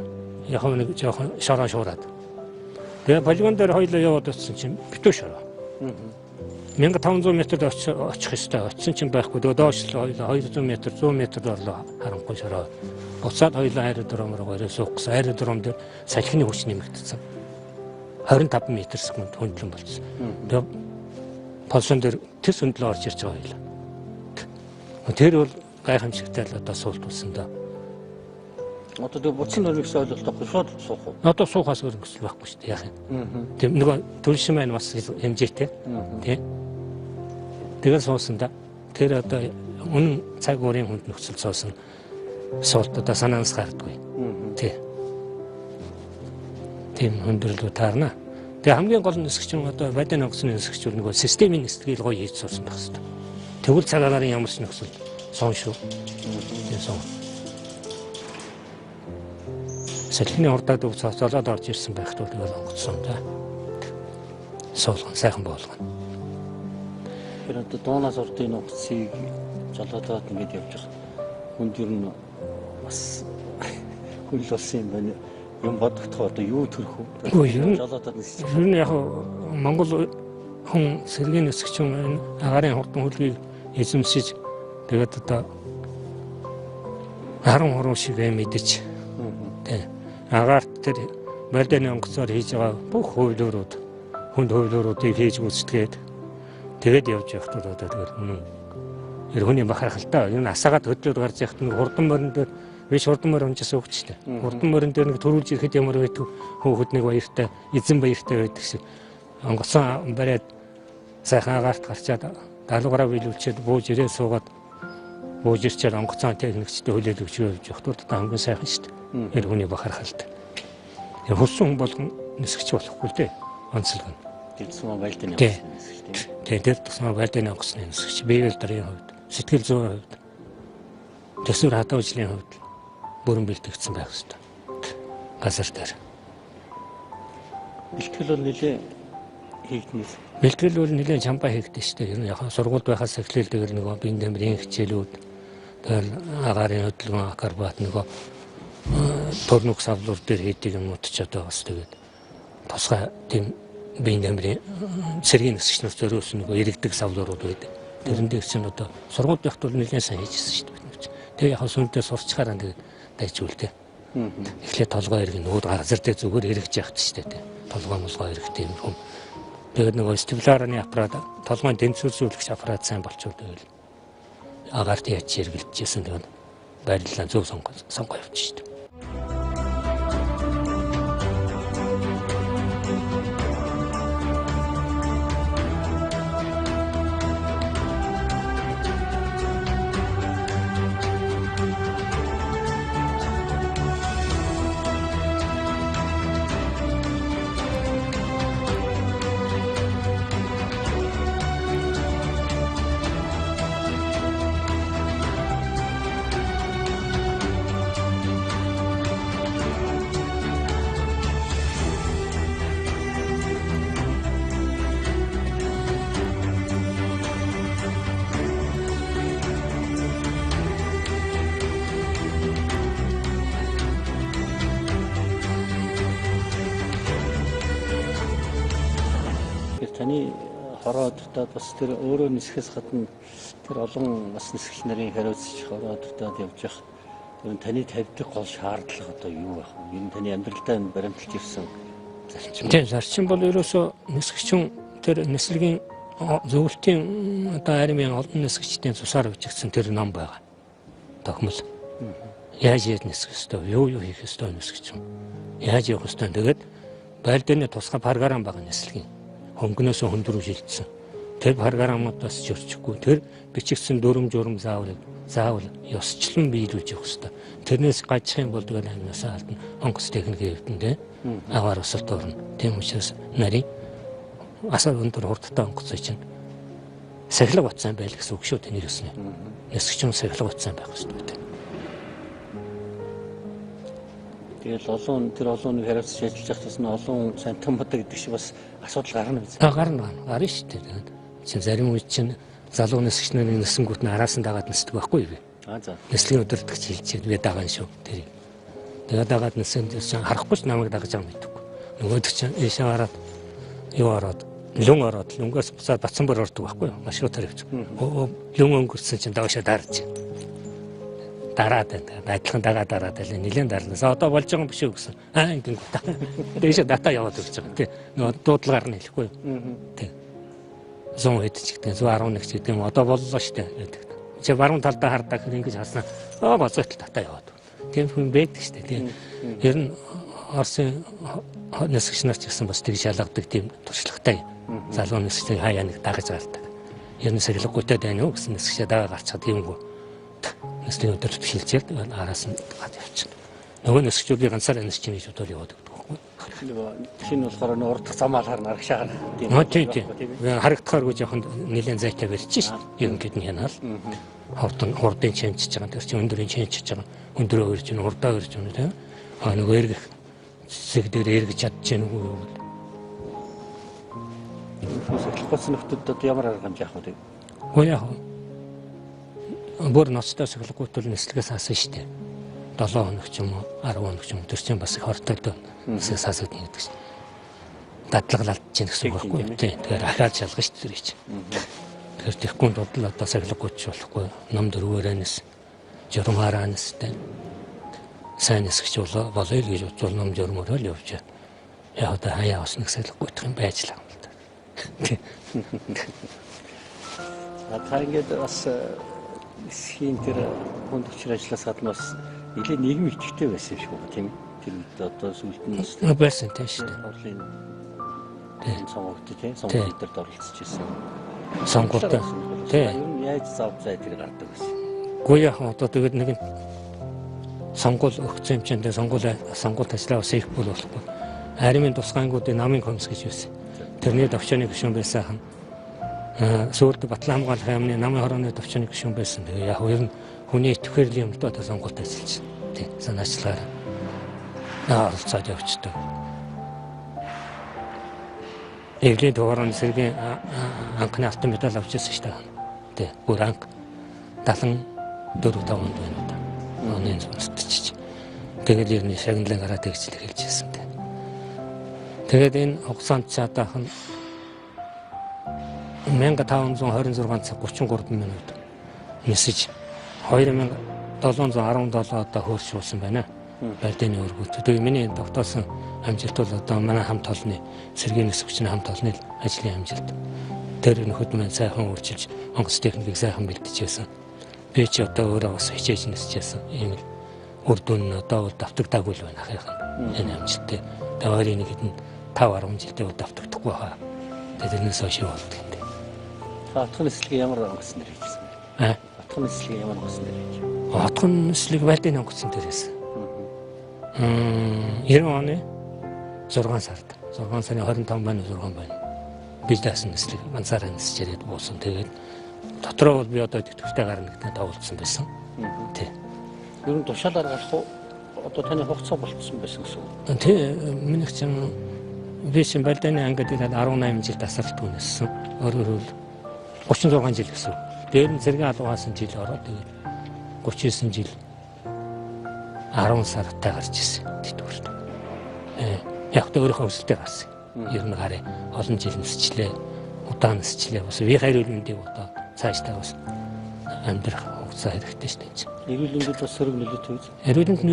Яг нэг жоохон шороо шуураад. Тэгээ полигон дээр хоёлаа яваад очсон чинь битүү шороо. 1500 метрд очих хэвээр. Очсон чинь байхгүй. Тэгээ доош л хоёлаа 200 метр 100 метрд орлоо харанхуй шороо. Буцаад хоёлаа аэродром руу суух гэсэн. Аэродром дээр салхины хүч нэмэгдсэн. 25 м/сек хөндлөн болсон. Тэгээ полсон дээр тэс хөндлөө орж ирж байгаа хоёлаа. Тэр бол гайхамшигтай л одоо суултулсан да. Одоо тэгээ буцсан нөрмөгс ойлголтохгүй шууд суух уу? Одоо суухаас өөр нөхцөл байхгүй шүү дээ яах юм. Тийм нөгөө төлшин маань бас хэмжээтэй. Тийм. Тэгээд суусан да. Тэр одоо үнэн цаг уурын хүнд нөхцөл суусан суулт одоо санаанаас гардаггүй. Тийм хөндөрлөө таарна. Тэгээ хамгийн гол нисгч нь одоо байдын онгоцны нисгч бол нөгөө системийн нисгэл гоё хийж суусан байх хэрэгтэй. Тэгвэл цагаагаар ямар ч нөхцөл сон шүү. Тийм сон. Салхины урдаад золоод орж ирсэн байхад бол тэгэл онгоцсон да. Суулган сайхан болгоно. Тэр одоо дуунаас урдын онгоцыг жолоодоод ингэж явж байгаа. Хүнд ер нь бас хөл болсон юм байна. Юм бодогдох одоо юу төрөх вэ? Жолоодод нисчих. Ер нь яг Монгол хүн сэргийн нисгчэн агарын хурдан хөлгийг эзэмшиж тэгээд одоо 10 хуруу шиг мэдэж тий агаарт тэр байлдааны онгоцоор хийж байгаа бүх хувилуурууд хүнд хувилууруудыг хийж үзтгээд тэгээд явж явахдаа одоо тэгээд хүний бахарх л та энэ асаагаад хөдлөд гарч яхад нэг хурдан морин дээр биш хурдан морин унжаас өгчтэй. Хурдан морин дээр нэг төрүүлж ирэхэд ямар байдаг хөөхд нэг баяртай эзэн баяртай байдаг шиг онгоцон бариад сайхан агаарт гарчаад даалгавраа биелүүлчихэд бууж ирээ суугаад бууж ирчээр онгоцон техникчтэй хүлээлгэж явж явахдаа хамгийн сайхан шүү дээ. Энэ хүний бахархалтай. Яг хурсан хүн болгон нисгч болохгүй л дээ. Онцлог нь. Тэр тусмаа байлдааны онгоцны нисгч тийм. Тэр тусмаа байлдааны онгоцны нисгч биеэл дарын хувьд, сэтгэл зүйн хувьд, төсвөр хадгалжлын хувьд бүрэн бэлтгэгдсэн байх ёстой. Газар дээр. Бэлтгэл бол нэлээ хийгдэнэ. Бэлтгэл бол нэлээд чампаа хийгдэн шүү дээ. Ер нь яг сургуульд байхаас эхлээл нөгөө биеийн дамирын хичээлүүд тэгэл агарын хөдөлгөөн акробат нөгөө төрнөх савлуур дээр хийдэг юмуд ч одоо бас тэгээд тусгай тийм биеийн дамирын цэргийн нисгчнэр зөрөөс нөгөө иргэдэг савлуурууд байдаг. Тэрэн дээр чинь одоо сургуульд байхад бол нэлээд сайн хийжсэн шүү дээ. Тэгээ яг сүндээ сурчхаараа тэгээд дайжуултээ. Эхлээд толгой иргэн нөгөө газар дээр зүгээр эргэж явах шүү дээ. Толгой молгой эргэх юм хүм. Тэгээд нөгөө стабилярны аппарат толгойн тэнцвэржүүлэгч аппарат сайн болчиход байвал агаарт яаж хэрэгжилжсэн тэгээд байрлалаа зөв сонгоо явчих шүү дээ. Таны хороодтод бас тэр өөрөө нисэхээс гадна тэр олон бас нисгч нарын хариуцж хороодтод явж явах тэр таны тавьдаг гол шаардлага одоо юу байх вэ? Энэ таны амьдралдаа баримталж ирсэн зарчим. Тийм зарчим бол ерөөсөө нисгчэн тэр нислэгийн зөвлөлтийн одоо армийн олон нисгчдийн цусаар бичигдсэн тэр ном байгаа. Тогтмол. Яаж нисэх ёстой, юу хийх ёстой нисгч юм. Яаж явах ёстой. Тэгээд байлдааны тусгай програм байгаа нислэгийн хөнгөнөөс хөндрөө шилжсэн. Тэр програмуудаас ч өрчихгүй. Тэр бичигдсэн дүрм журм заавал ёсчлон биелүүлж явах ёстой. Тэрнээс гажих юм бол тэгэл амнаас алдна. Онгоц техникийн хэвтэндээ агаар усалт орно. Тийм учраас нарийн асар өндөр хурдтай онгоцой чинь сахилга батсан байл гэсэн үг шүү дээ нэр өснө. Нисгчэн сахилга батсан байх ёстой. Тэгэл тэр олон хариуцж ажиллаж явах тусна олон сайн томбодог гэдэг шиг бас асуудал гарна биз? Гарна шүү дээ. Тэгээд чинь зарим үед чинь залуу нисгч нарын нисэнгүүт нь араас нь дагаад нисдэг байхгүй юу? За. Нислэгийн өдөртөгч хэлчихээд би дагаан шүү. Тэр. Тэгээд дагаад нисэнд чинь харахгүй ч намайг дагаж байгаа мэдгүй. Нөгөөдөг чинь ийшээ хараад юу ороод лүн ороод лүнгээс буцаад бацсан бор ордог байхгүй юу? Машинаар явчих. Лүн өнгөрсөн чинь давшаа дарж. Дараад адилхан дараад байлаа нэлээд дарлаа. Одоо болж байгаа юм биш үү гэсэн. Ингэн гоо. Дээшээ дата яваад өгч байгаа тийм. Нөгөө дуудлагаар нь хэлэхгүй юу? Тийм. 100 хэд ч гэдэг 111 ч гэдэг юм. Одоо боллоо штэ гэдэг. Чи баруун талдаа хардаа хэр ингэж хаснаа. Гоцоотэл дата яваад. Тийм хүн байдаг штэ тийм. Ер нь Орсын нисгч нар ч гэсэн бас тэг шалгадаг тийм туршлагатай. Залуу нисгчийг хаяа нэг дагаж гардаг. Ер нь сахилгагүйтэй байна уу гэсэн нисгчээ дагаа гарчаад юмгүй. Нислийн өдөрт шилжээд араас нь гад явчихна. Нөгөө нисгчүүдийн ганцаар нисчний шүтөл яваад гэдэг байхгүй. Шинэ болохоор нэг урдах замаар харна аргашаар тийм. Харагдахааргүй жоохон нэлээд зайтай барьж шít. Ерөнхийд нь янаал. Хурдын чэнчиж байгаа. Тэр чинь өндөрийн чэнчиж байгаа. Өндөрөө өрж ийн урдаа өрж ийн тийм. Нөгөө эргэх зэг дээр эргэж чадчихэв нүгөө. Сахилгаас нөхдөд ямар арга хэмжээ авах вэ? Яг бүр ноцтой сахилгууд бол нислэгээс хасан шүү дээ. 7 хоног ч юм уу 10 хоног ч юм тэр чинь бас их хортой дөө. Нислэгээс хасаад нэгдэг шүү. дадлаглалж чинь гэсэн үг байхгүй. Тийм. Тэгэхээр ахаад шалгах шүү дээ чинь. Тэгэхээр тэгэхгүй бол одоо сахилгагүйч болохгүй. Ном дөрвөөрээнээс журмаараанаас тийм сайн нисгч болоо гэж бодвол ном журмаараа л явж. Яг одоо хаяа бас нэг сахилгагүйх юм байж л байгаа юм да. Та ингээд бас нисхийн тэр хүндгчээр ажиллаас гадна бас нэлээд нийгэм идэвхтэй байсан юм шиг байна тийм. Тэр үед одоо сүлд нь бас байсан тийм шүү дээ. Орлын сонгогдсон тийм сонгуульд дээр оролцож ирсэн. Сонгуультай. Тийм. Яаж зав зай тэр гардаг байсан. Гуй яхан одоо тэгээд нэг сонгуул өгсөн юм чинь тэгээд сонгуульд ажиллаа бас их бүр болохгүй. Аримын тусгаангуудын намын комисс гэж байсан. Тэрний төвчөний гишүүн байсан хан. Сүүлд Батлан хамгаалах яамны намын хорооны төвчөний гишүүн байсан. Тэгээ яг ер нь хүний итгэхэрлийн юмтай одоо сонгуульд ажиллаж. Тийм. Санаачлаараа оролцоод явчихдаг. Эвлийн дугаарны сэргийн анхны алтан медаль авч ирсэн шүү дээ. Тий, бүр анх 74-5 онд байна одоо. Оны сонсдчих. Тэгээд ер нь шагналаараа тэгжил хэлж ирсэн тий. Тэгээд энэ хугацаанд цаатаахан 1526 цаг 33 минут мессеж 2717 одоо хөршүүлсэн байна. Байлдааны өргөд. Тэгээ миний тогтоосон амжилт бол одоо манай хамт олонны сэргийн нисгчний хамт олонны ажлын амжилт. Тэр нөхөд маань сайхан үйлчилж онгоц техникийг сайхан бэлтжижсэн. Би ч одоо өөрөө бас хичээж нисчихсэн. Ийм үр дүн нь одоо бол давтагдаагүй л байна ахыхан. Энэ амжилттай. Тэгээ хоёрын нэг хэдэн 5-10 жилдээ бол давтагдахгүй хаа. Тэрнээс хойш болдог юм. Отхон нислэгийн ямар онгоц нэр хийсэн бэ? Отхон нислэгийн ямар онгоц нэр хийж? Отхон нислэг байлдааны онгоцсон дээрээс. 90 оны 6 сард 6 сарын 25 байна 6 байна. Би даасан нислэг ганцаараа нисэж ирээд буусан. Тэгээд дотроо бол би одоо идэвхтэй гарна гэдэгт тоглолцсон байсан. Тий. Ер нь тушаалаар гарах уу? Одоо таны хугацаа болцсон байсан гэсэн үг. Тий, миний чинь би шин байлдааны ангид 18 жил тасралтгүй ниссэн. Өөрөөр хэлбэл 36 жил гэсэн. Дээр нь зэрэг алгаас жил ороод тэгээд 39 жил 10 сартай гарч ирсэн тэтгэврт. Яг тэ өөрийнхөө өсөлтөд гарсан. Ер нь гараа олон жил нисчлээ, удаан нисчлээ. Бас вих хариулмдыг одоо цаашдаа бас амьдрах хугацаа хэрэгтэй шүү дээ. Эрүүл мэндэд бас сөрөг нөлөөтэй үү? Эрүүл мэнд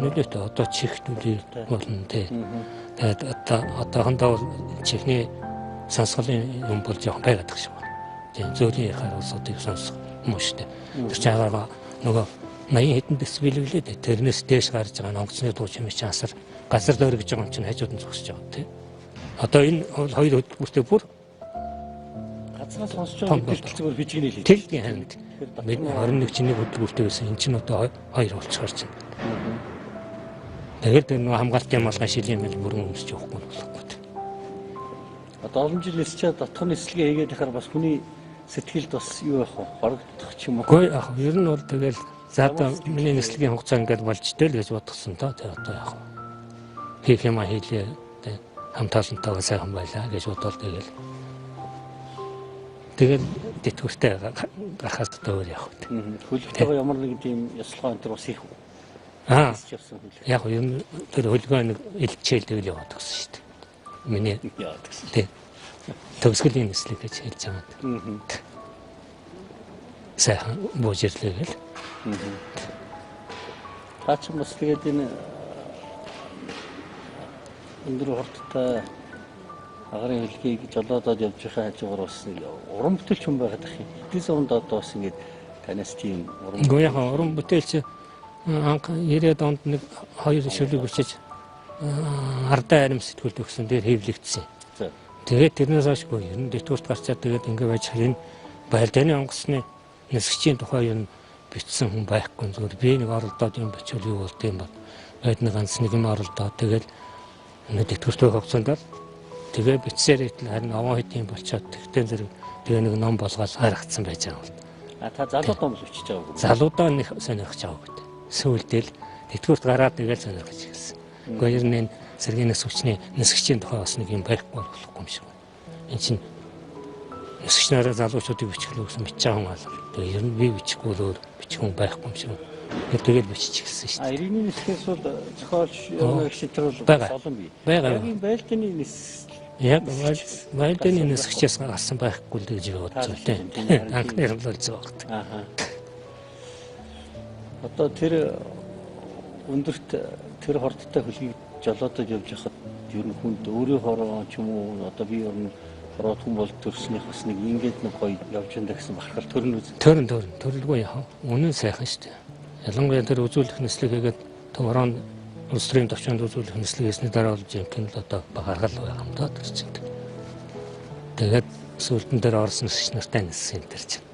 нөлөөтэй. Одоо чихт үлээ болно тий. Тэгээд одоохондоо чихний сонсголын юм бол жоохон байгаад байгаа шүү. Тийм зөөрийн харуулсуудыг сонсох юм шүү дээ. Тэр чагаа нөгөө 80 хэдэн децибелээ тэрнээс дээш гарч байгаа онгоцны дуу чимээ асар газар дээр гэж байгаа юм чинь хажууд нь зогсож байгаа тийм. Одоо энэ хоёр хөтөлбөртөө бүр газраас сонсож байгаа бэлтгэл зүгээр бичгний хэлээ. Тэгний харинд. Бид 21 чиний хөтөлбөртөө байсан. Энэ чинь одоо хоёр болчихор чинь. Тэгээд тэр нөгөө хамгаалтын малгай шилийн мэл бүрэн өмсөж явахгүй болохгүй. Одоо олон жил нисчээд дотор нислэгээ хийгээд яхаар бас хүний сэтгэлд бас юу яах вэ? Хорогдох ч юм уу? Үгүй яг ер нь бол тэгэл за одоо миний нислэгийн хугацаа ингээд болжтэй л гэж бодгосон тоо. Тэгээ одоо яг хийх юм хийлээ. Хамт олонтойгоо сайхан байлаа гэж бодвол тэгэл тэтгэвртэй гарахаас дөөр явах үү. Хөлбөмбөг ямар нэг тийм ясалгаа энэ төр бас их яг ер нь тэр хөлбөмбөг нэг илчээл тэгэл яваад гэсэн шүү дээ. Миний яваад гэсэн. Тий. Төгсгөлийн нислэг гэж хэлж байгаа. Сайхан буужирлээ гэл. Таач бас тэгээд энэ өндөр хурдтай агарын хэлхийг жолоодод явж байгаа хажуугаар бас уран бүтээлч хүн байгаад ах юм. Хэдийс онд одоо бас ингээд танаас тийм уран бүтээлч анх 90-ад онд нэг хоёр шүлэг өчөж ардаа арим сэтгүүлд өгсөн дээр хэвлэгдсэн. Тэгээд тэрнээс хойшгүй ер нь дэвтгүрт гарчаад тэгээд ингээд байж харин байлдааны онгоцны нисгчийн тухай юм бичсэн хүн байхгүй зүгээр би нэг оролдоод юм бичвэл юу болд юм бол байд нэг ганц нэг юм оролдоод тэгээд нэг дэвтгүртөө хавцаандаа тэгээ бичсээр итэл харин овоо хэдийн болчоод тэгтэн зэрэг тэгээ нэг ном болгоод гаргацсан байж байгаа юм. Та залууд ном бичиж байгаа үү? Залуудаа нэг сонирхож байгаа гэдэг. Сүүлдэл дэвтгүрт гараад тэгээд сонирхож ирсэн. Гэхдээ ер нь сэргийн нисгчний нисгчийн тухай бас нэг юм байхгүй болохгүй юм шиг байна. Энд чинь нисгчнэрээ залуучуудыг бичлээ гэсэн бичиж байгаа хүн алга. Тэгээ ер нь би бичихгүй өөр бичих хүн байхгүй юм шиг байна. Тэгээд бичиж эхэлсэн шүү дээ. Иргэний нисхээс бол зохиолч гişтэр бол Байгаа. олон бий. Байгаа. Яг энэ байлдааны нис Яг байлдааны нисгчээс гарсан байхгүй л гэж бодож байна тийм. Анхны л болж байгаа хэрэг. Аа. Одоо тэр өндөрт тэр хордтой хөлгийг жолоодож явж хахад ер нь хүнд өөрийн хороо ч юм уу одоо би ер нь хороод хүн бол төрснийх бас нэг ингээд нэг гоё явж энэ гэсэн бахархал төрн үз. Төрөлгүй яах вэ? Үнэн сайхан шүү дээ. Ялангуяа тэр үзүүлэх нислэг хийгээд төмөрөн улс төрийн төвчөнд үзүүлэх нислэг хийсний дараа болж юм хэн л одоо бахархал байгаа юм даа тэр чинь. Тэгээд сүлдэн дээр орсон нисгч нартай ниссэн тэр чинь.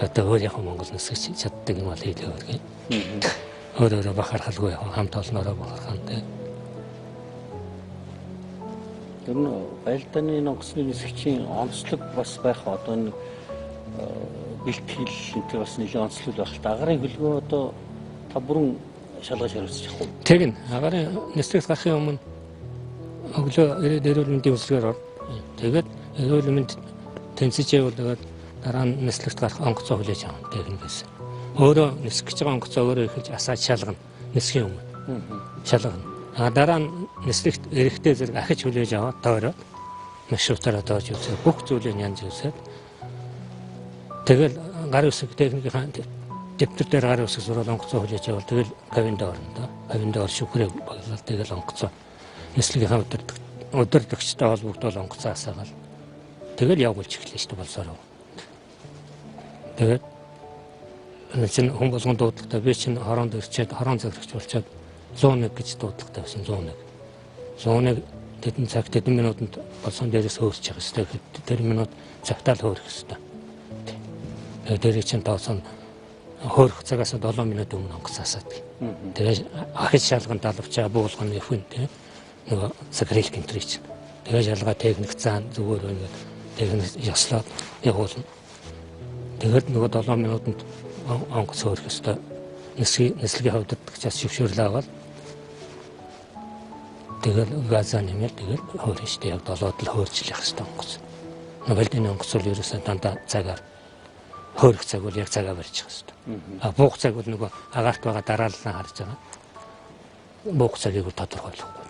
Одоо өөр яг Монгол нисгч чаддаг юм аа хийлээ өргөе. Өөрөөрөө бахархалгүй яг хамт олноороо бахархан тэ. Тэр нь байлдааны нонгосны нисгчийн онцлог бас байх одоо нэг бэлтгэл энэ бас нэлээд онцлог байх. Агарын хөлгөө одоо та бүрэн шалгаж хариуцчих уу? Тэг н агарын нислэгт гарахын өмнө өглөө ирээд эрүүл мэндийн үйлчилгээр ор. Тэгээд эрүүл мэнд тэнцэж явуулаад дараа нь нислэгт гарах онгоцоо хүлээж авах техникээс. Өөрөө нисгэж байгаа онгоцоо өөрөө эхэлж асааж шалгана нисхийн өмнө. Шалгана. Дараа нь нислэгт эрэхтэй зэрэг ахиж хүлээж аваад тойроод машинтаараа тоож үзээ. Бүх зүйлийг янз үзээд тэгэл гар үсэг техникийн дэвтэр дээр гар үсэг зураад онгоцоо хүлээж авал тэгэл кабинд орно да. Кабинд ор шүхрээ боглол тэгэл онгоцоо нислэгийн өдөрдөгчтэй холбогдол онгоцоо асаагаад тэгэл явуулж эхлэв шүү дээ болсороо. Тэгээд чинь хүн болгон дуудлагатай би чинь хоронд ирчээд хорон зөвлөгч болчиход 101 гэж дуудлагатай байсан 101. 101 тэдэн цаг тэдэн минутанд болсон дээрээс хөөрч явах хэрэгтэй. Тэр минут цагтаа л хөөрөх хэрэгтэй. Тэгээд дээр чинь тоосон хөөрөх цагаас 7 минут өмнө онгоцаасаад. Тэгээд ахиж шалган далавчаа буулганы хүн тийм нөгөө сакрил гинтрич. Тэгээд шалгаа техник цаан зүгээр ингээд техник яслаад явуулна. Тэгээд нөгөө 7 минутанд онгоц хөөрөх ёстой. Нислэгийн хувьд чаас шившөрлөө аваад тэгээд газаа нэмэл тэгээд хөөрөн штэ яг 7-д л хөөрчлөх ёстой онгоц. Байлдааны онгоц бол ерөөсөө дандаа цагаар хөөрөх цаг бол яг цагаа барьчих ёстой. Буух цаг бол нөгөө агаарт байгаа дарааллаа харж байгаа. Буух цагийг тодорхойлохгүй.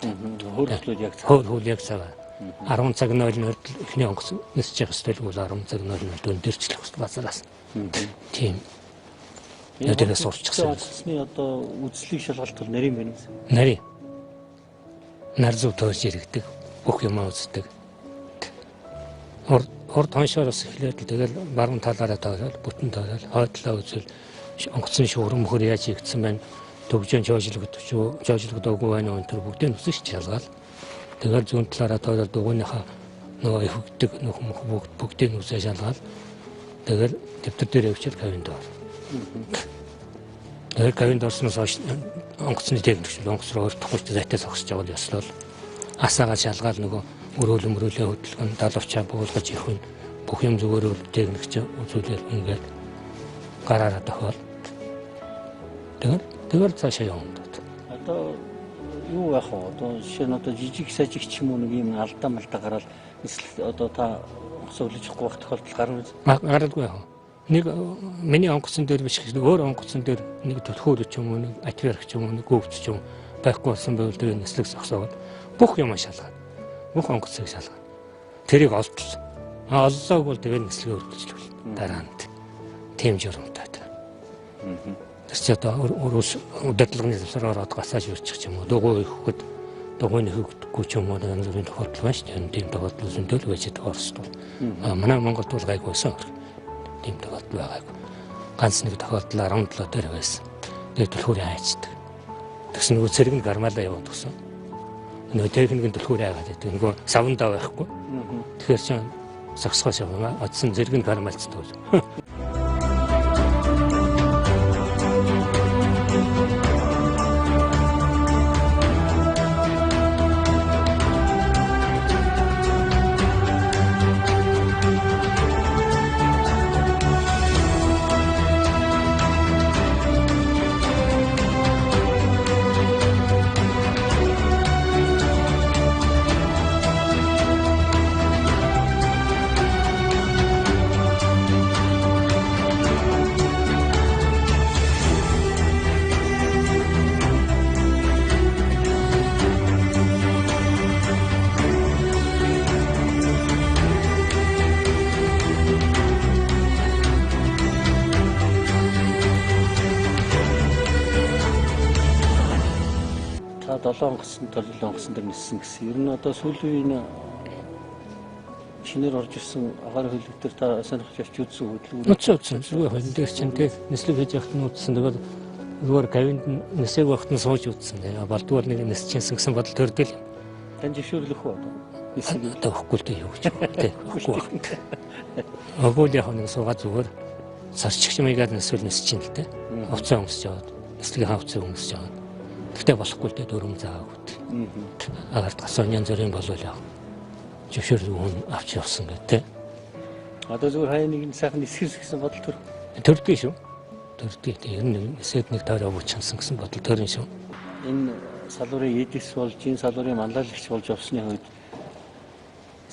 Хөөрхлүүд яг хөөрхөл яг цагаа. 10 цаг 00-д эхний онгоц нисэж явах ёстой бол 10 цаг 00-д өндөрчлөх ёстой базараас. Тийм. Ядэрээ сурчсан. Онгоцны одоо үзлийг шалгалт бол нарийн байна уу? Нарийн. Нар зүг тоож иргэдэг. Бүх юм үздэг. Урд хоншоор бас эхлээд тэгэл баруун талаараа тоорол, бүтэн тоорол, хойдлоо үзвэл онгоцны шуурм мөхөр яаж игдсэн байна. Төгжөн жоожлогдоогүй байна уу тэр бүгдийг үсэж шалгаал. Тэгэл зүүн талаараа тоорол дугуйныхаа нөгөө ихвгдэг нөхмөх бүгдийг үсэж шалгаал. Тэгэл дэвтэр дээр явчихад кавинд ор. Тэгээд кавинд орсноос хойш онгоцны техникч онгоц руу өртөхөж зайтаа зогсож байгаа л ёслол асаагаа шалгаал нөгөө мөрөөлөө хөдөлгөн далавчаа буулгаж ирэх нь бүх юм зүгээр техникч үзүүлэл ингээд гараараа тохиол. Тэгээд цаашаа явна. Одоо юу яах вэ? Одоо жишээ нь одоо жижиг сажиг ч юм уу нэг юм алдаа малдаа гараад эсвэл одоо та онгоц өлөжөхгүй байх тохиолдол гарна үү? Гаралгүй яах вэ? Нэг миний онгоцон дээр биш гэсэн өөр онгоцон дээр нэг төлхөөр ч юм уу нэг атвэрх ч юм уу нэг гөвч ч юм байхгүй болсон байвал тэр нислэг зогсоод бүх юм шалгаад бүх онгоцыг шалгаад тэрийг олдлоо. Оллоог бол тэгээд нислэгээ өргөжлөл дараа нь тийм журамтай. Тэр чи одоо удирдлагын завсраар ороод гасааж өрчих ч юм уу дугуй өгөхөд дугуйны хөвгдөхгүй ч юм уу янз бүрийн тохиолдол байна шүү дээ. Тийм тохиолдол зөндөл байж байгаа орсдол. Манай Монголд бол гайгүйсэн. Тийм тохиолдол байгаагүй. Ганц нэг тохиолдол 17 дээр байсан. Тэгээд төлхөөрөө хайчдаг. Тэгсэн нөгөө цэрэг нь гармалаа яваад гисэн. Нөгөө техникийн төлхөөрөө хайгаад байдаг. Нөгөө савндаа байхгүй. Тэгэхээр чи сагсгоос яваа. Одсон цэрэг нь гармалцдаг. онгоцсон, 7 онгоцсон дээр ниссэн гэсэн. Ер нь одоо сүүлийн үеийн шинээр орж ирсэн агаар хөлөг дээр та сонирхож авч үзсэн хөдөлгөөн. Үтсэн зүгээр хөлн дээр чинь тэг нислэг хийж явахт нь үтсэн. Тэгээд зүгээр гавьд нисэх вахт нь сууж үтсэн. Балдуур нэг нисчихсэн гэсэн бодол төрдөл. Тань зөвшөөрлөх үү одоо? Нисэх Одоо өгөхгүй л дээ юу гэж байна. Тэг өгөхгүй. Агуул яг нэг суугаад зүгээр сарчигч маягаар нисвэл нисэж чинь л дээ. Хувцас өнгөсч яваад. Нислэгийн хувцас өнгөсч яваад. Тэгтээ болохгүй л дээ дөрөв зааг үт. Агаар гасан янз бүрийн болвол яа. Зөвшөөрөл авч явсан гэдэг. Одоо зүгээр хаяа нэг сайхан нисгэрс гэсэн бодол төрдгий шүү. Төрдгий. Ер нь нисээд нэг тойроо бүчинсэн гэсэн бодол төрөн шүү. Энэ салуурын эдис болж, энэ салуурын манлайлагч болж явсны үед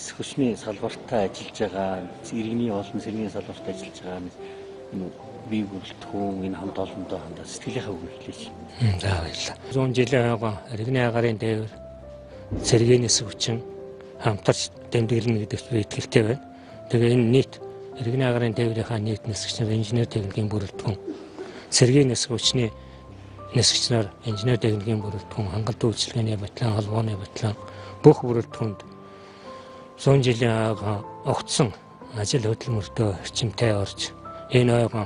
хүчний салбартаа ажиллаж байгаа, иргэний олон сэргийн салбарт ажиллаж байгаа энэ бие бүрэлдэхүүн, энэ хамт олондоо хандаа сэтгэлийнхаа үг хэлээч. За баярлалаа. 100 жилийн хойгоо иргэний агаарын дээвэр сэргийнээс хүчин хамтарч тэмдэглэнэ гэдэгт би итгэлтэй байна. Тэгээ энэ нийт иргэний агаарын дээврийнхаа нийт нисгч нар инженер техникийн бүрэлдэхүүн, сэргийн нисгчний нисгч нар инженер техникийн бүрэлдэхүүн, хангалттай үйлчилгээний батлан, холбооны батлан бүх бүрэлдэхүүнд 100 жилийн хойгоо огтсон ажил хөдөлмөртөө эрчимтэй орж энэ ойгоо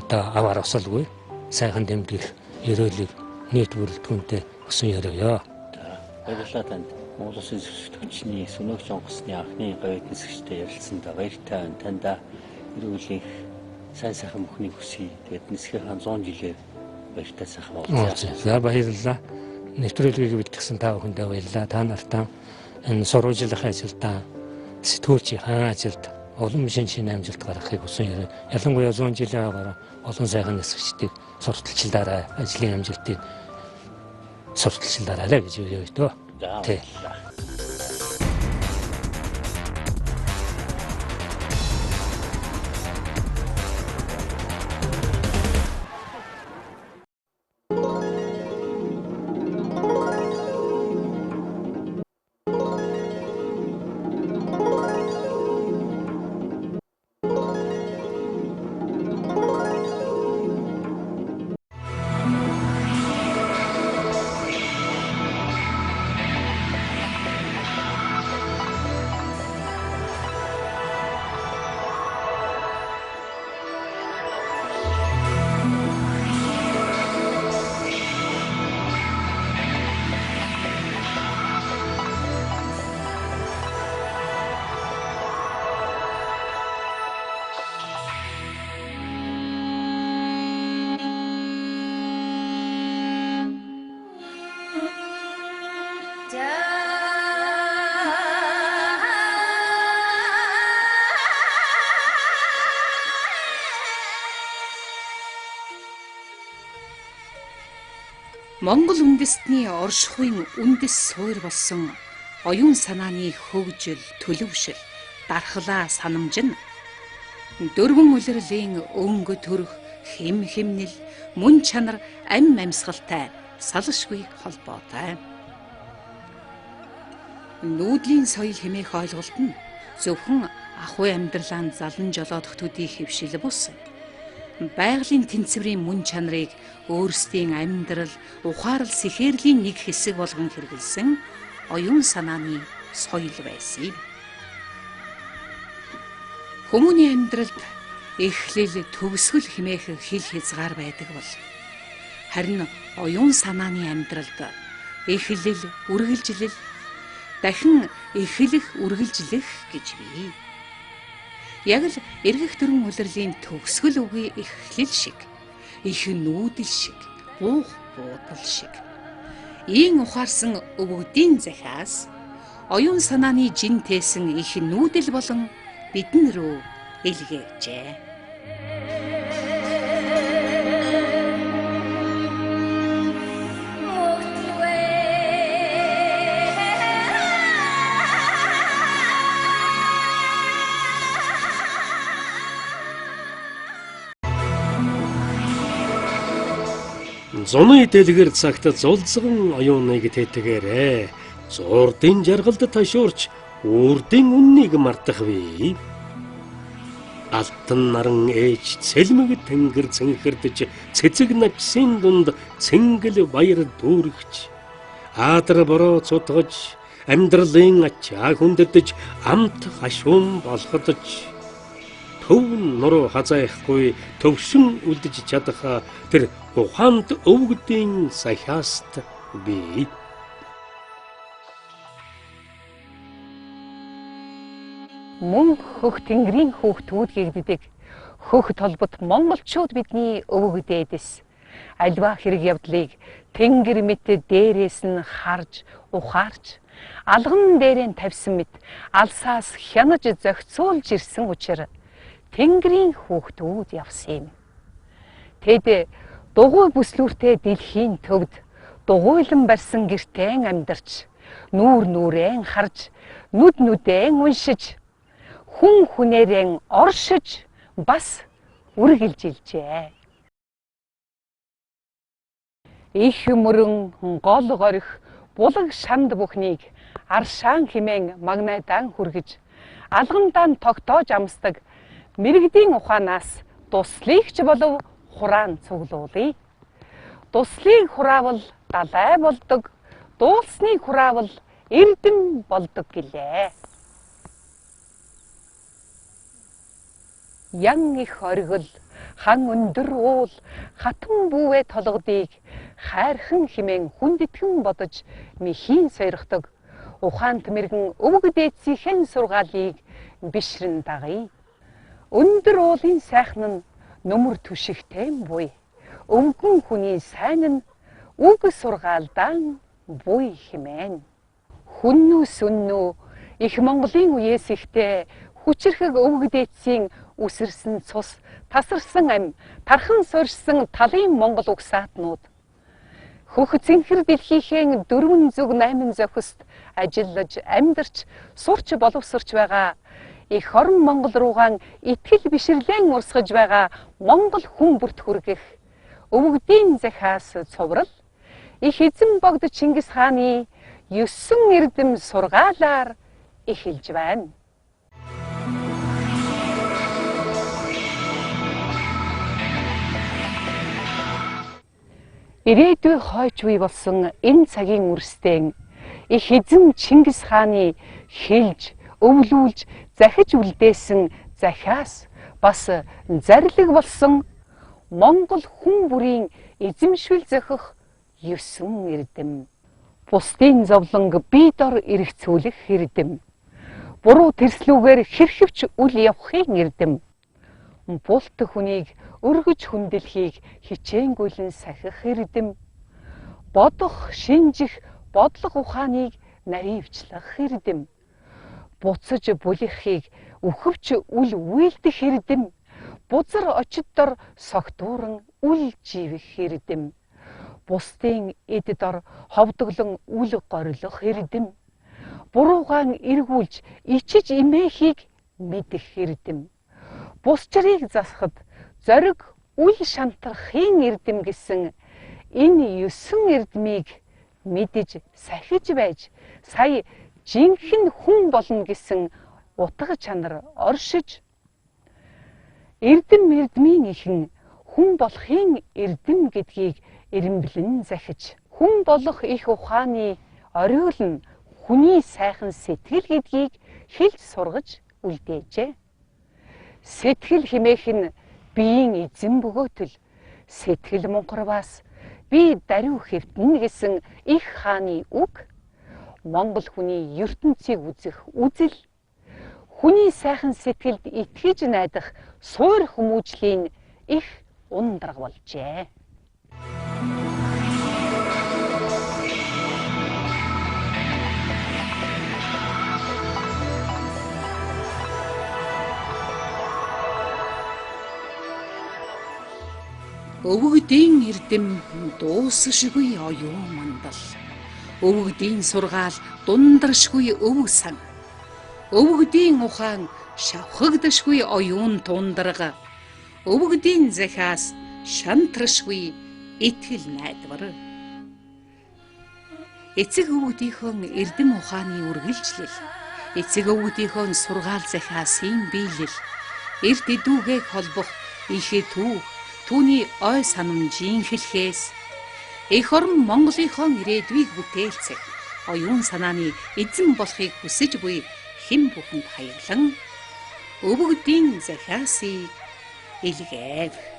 одоо аваар осолгүй сайхан тэмдэглэх ерөөлийг нийт бүрэлдэхүүнтэй өсөн ёроё. Баярлалаа танд. Монгол Улсын зөвшөөрөгчний Сүнөөгч онгоцны анхны говьд нисгчтэй ярилцсанд баяртай байна. Танда эрүүлийн сайн сайхан бүхнийг хүсье. Тэгээд нисгийнхаа 100 жилээр баяртай сайхан уулзъя. За баярлалаа. Нэвтрүүлгийг бэлтгэсэн та бүхэндээ баярлалаа. Та нартаа энэ сурвалжлах ажилдаа сэтгүүлчийн ажилд олон шинэ амжилт гаргахыг хүсэн ёроё. Ялангуяа 100 жилийн агаар олон сайхан нисгчдийг сурталчилдаарай. Ажлын амжилтыг сурталчилдаарай гэж үеэ дөө. Тий. Монгол үндэстний оршихуйн үндэс суур болсон оюун санааны хөгжил, төлөвшил, дархлаа санамж нь дөрвөн улирлын өнгө төрөх хэм хэмнэл, мөн чанар, амьсгалтай салшгүй холбоотой. Нүүдлийн соёл хэмээх ойлголт нь зөвхөн ахуй амьдралаа залан жолоодох төдий хэвшил бус. Байгалийн тэнцвэрийн мөн чанарыг өөрсдийн амьдрал, ухаарал сэхэрлийн нэг хэсэг болгон хэрэгэлсэн оюун санааны соёл байсан. Хүмүүний амьдралд эхлэл, төгсгөл хэмээх хил хязгаар байдаг бол харин оюун санааны амьдралд эхлэл, үргэлжлэл, дахин эхлэх, үргэлжлэх гэж бий. Яг л эргэх дөрвөн улирлын төгсгөл үгийн эхлэл шиг, их нүүдэл шиг, буух буудал шиг. Ийн ухаарсан өвгдийн захиас оюун санааны жин тээсэн их нүүдэл болон бидэн рүү илгээжээ. Зуны дэлгэр цагт зулцган оюуныг тэтгээрэй. Зурдын жаргалд ташуурч үрдийн үннийг мартах вэ? Алтан наран ээж цэлмэг тэнгэр цэнхэрдэж цэцэг навсын дунд цэнгэл баяр дүүргэж аадар бороо цутгаж амьдралын ачаа хүндэрдэж амт хашуун болгодож төв нуруу хазаахгүй төвшин үлдэж чадах тэр ухаанд өвгдийн сахиаст би Мөн хөх тэнгэрийн хүүхдүүд гэгддэг хөх толбот монголчууд бидний өвөг дээдэс альва хэрэг явдлыг тэнгэр мэт дээрээс нь харж ухаарч алган дээрээ тавьсан мэт алсаас хянаж зохицуулж ирсэн учраас тэнгэрийн хүүхдүүд явсан юм. Тэд дугуй бүслүүртэй дэлхийн төвд дугуйлан барьсан гэртээ амьдарч нүүр нүрэн харж нүд нүдэн уншиж хүн хүнээрэн оршиж бас үргэлж илжээ. Их мөрөн гол горих булаг шанд бүхнийг аршаан химэн магнайдан хүргэж алгандаа тогтоож амсдаг мэрэгдийн ухаанаас туслыгч болов хураан цуглуулъя. Туслын хураавал далай болдог, дуулсны хураавал эрдэм болдог гэлээ. Ян их оргил хан өндөр уул хатан бүүвэ толгодыг хайрхан химэн хүндэтгэн бодож михийн сойрхдог ухаант мэргэн өвөг дээдсийн сургаалыг бишрэн дагъя. Өндөр уулын сайхан нь нүмер түшигтэй буй. Өвгөн хүний сайн нь үг сургаалдан буй химэн. Хүннүс өннөө их Монголын үеэс ихтэй хүчрхэг өвөг дээдсийн үсэрсэн цус, тасарсан ам, тархан сорьсон талын Монгол угсаатнууд хөх цэнхэр дэлхийхэн 4 зүг 8 зохист ажиллаж амьдарч сурч боловсрч байгаа их орон Монгол руугаан итгэл бишрлэн урсгаж байгаа Монгол хүн бүрт хүргэх өвгдийн захиас цуврал их эзэн богд Чингис хааны 9 эрдэм сургаалаар эхэлж байна. Ирээдүй хойч үе болсон энэ цагийн үрстэн их эзэн Чингис хааны хэлж, өвлүүлж, захиж үлдээсэн захиас бас зарлиг болсон Монгол хүн бүрийн эзэмшил зохих 9 эрдэм. Бусдын зовлонг бие дор эргэцүүлэх эрдэм. Буруу тэрслүүгээр хэрхэвч үл явахын эрдэм. Булт хүнийг өргөж хүндлэхийг хичээнгүйлэн сахих эрдэм. Бодох, шинжих, бодлого ухааныг наривчлах эрдэм. Буцаж булихыг өхөвч үл үйлдэх эрдэм. Бузар очид дор согтууран үл живэх эрдэм. Бусдын эд дор ховдоглон үл горлох эрдэм. Буруугаан эргүүлж ичиж имээхийг мэдэх эрдэм. Бусчрыг засахад зориг үл шантрахын эрдэм гэсэн энэ 9 эрдмийг мэдэж сахиж байж сая жинхэнэ хүн болно гэсэн утга чанар оршиж эрдмийн ихэн хүн болохын эрдэм гэдгийг эренблэн захиж хүн болох их ухааны оргил нь хүний сайхан сэтгэл гэдгийг хэлж сургаж үлдээжээ. Сэтгэл химээх нь биеийн эзэн бөгөөтөл сэтгэл мунхарваас би даруй хэвтэн гэсэн их хааны үг Монгол хүний ертөнцийг үзэх үзэл хүний сайхан сэтгэлд итгэж найдах суур хүмүүжлийн их ундраг болжээ. Өвгдийн эрдэм дуусшгүй оюун мандал. Өвгдийн сургаал дундаршгүй өв сан. Өвгдийн ухаан шавхагдашгүй оюун тундарга. Өвгдийн захиас шантрашгүй итгэл найдвар. Эцэг өвгдийнхөө эрдэм ухааны үргэлжлэл, эцэг өвгдийнхөө сургаал захиасын биелэл, эрд идүүгээг холбох ихэ түүх, түүний ой санамжийн хэлхээс эх орн Монголынхон ирээдүйг бүтээлцэх, оюун санааны эзэн болохыг хүсэж буй хэн бүхэнд хаяглан өвөгдийн захиасыг илгээв.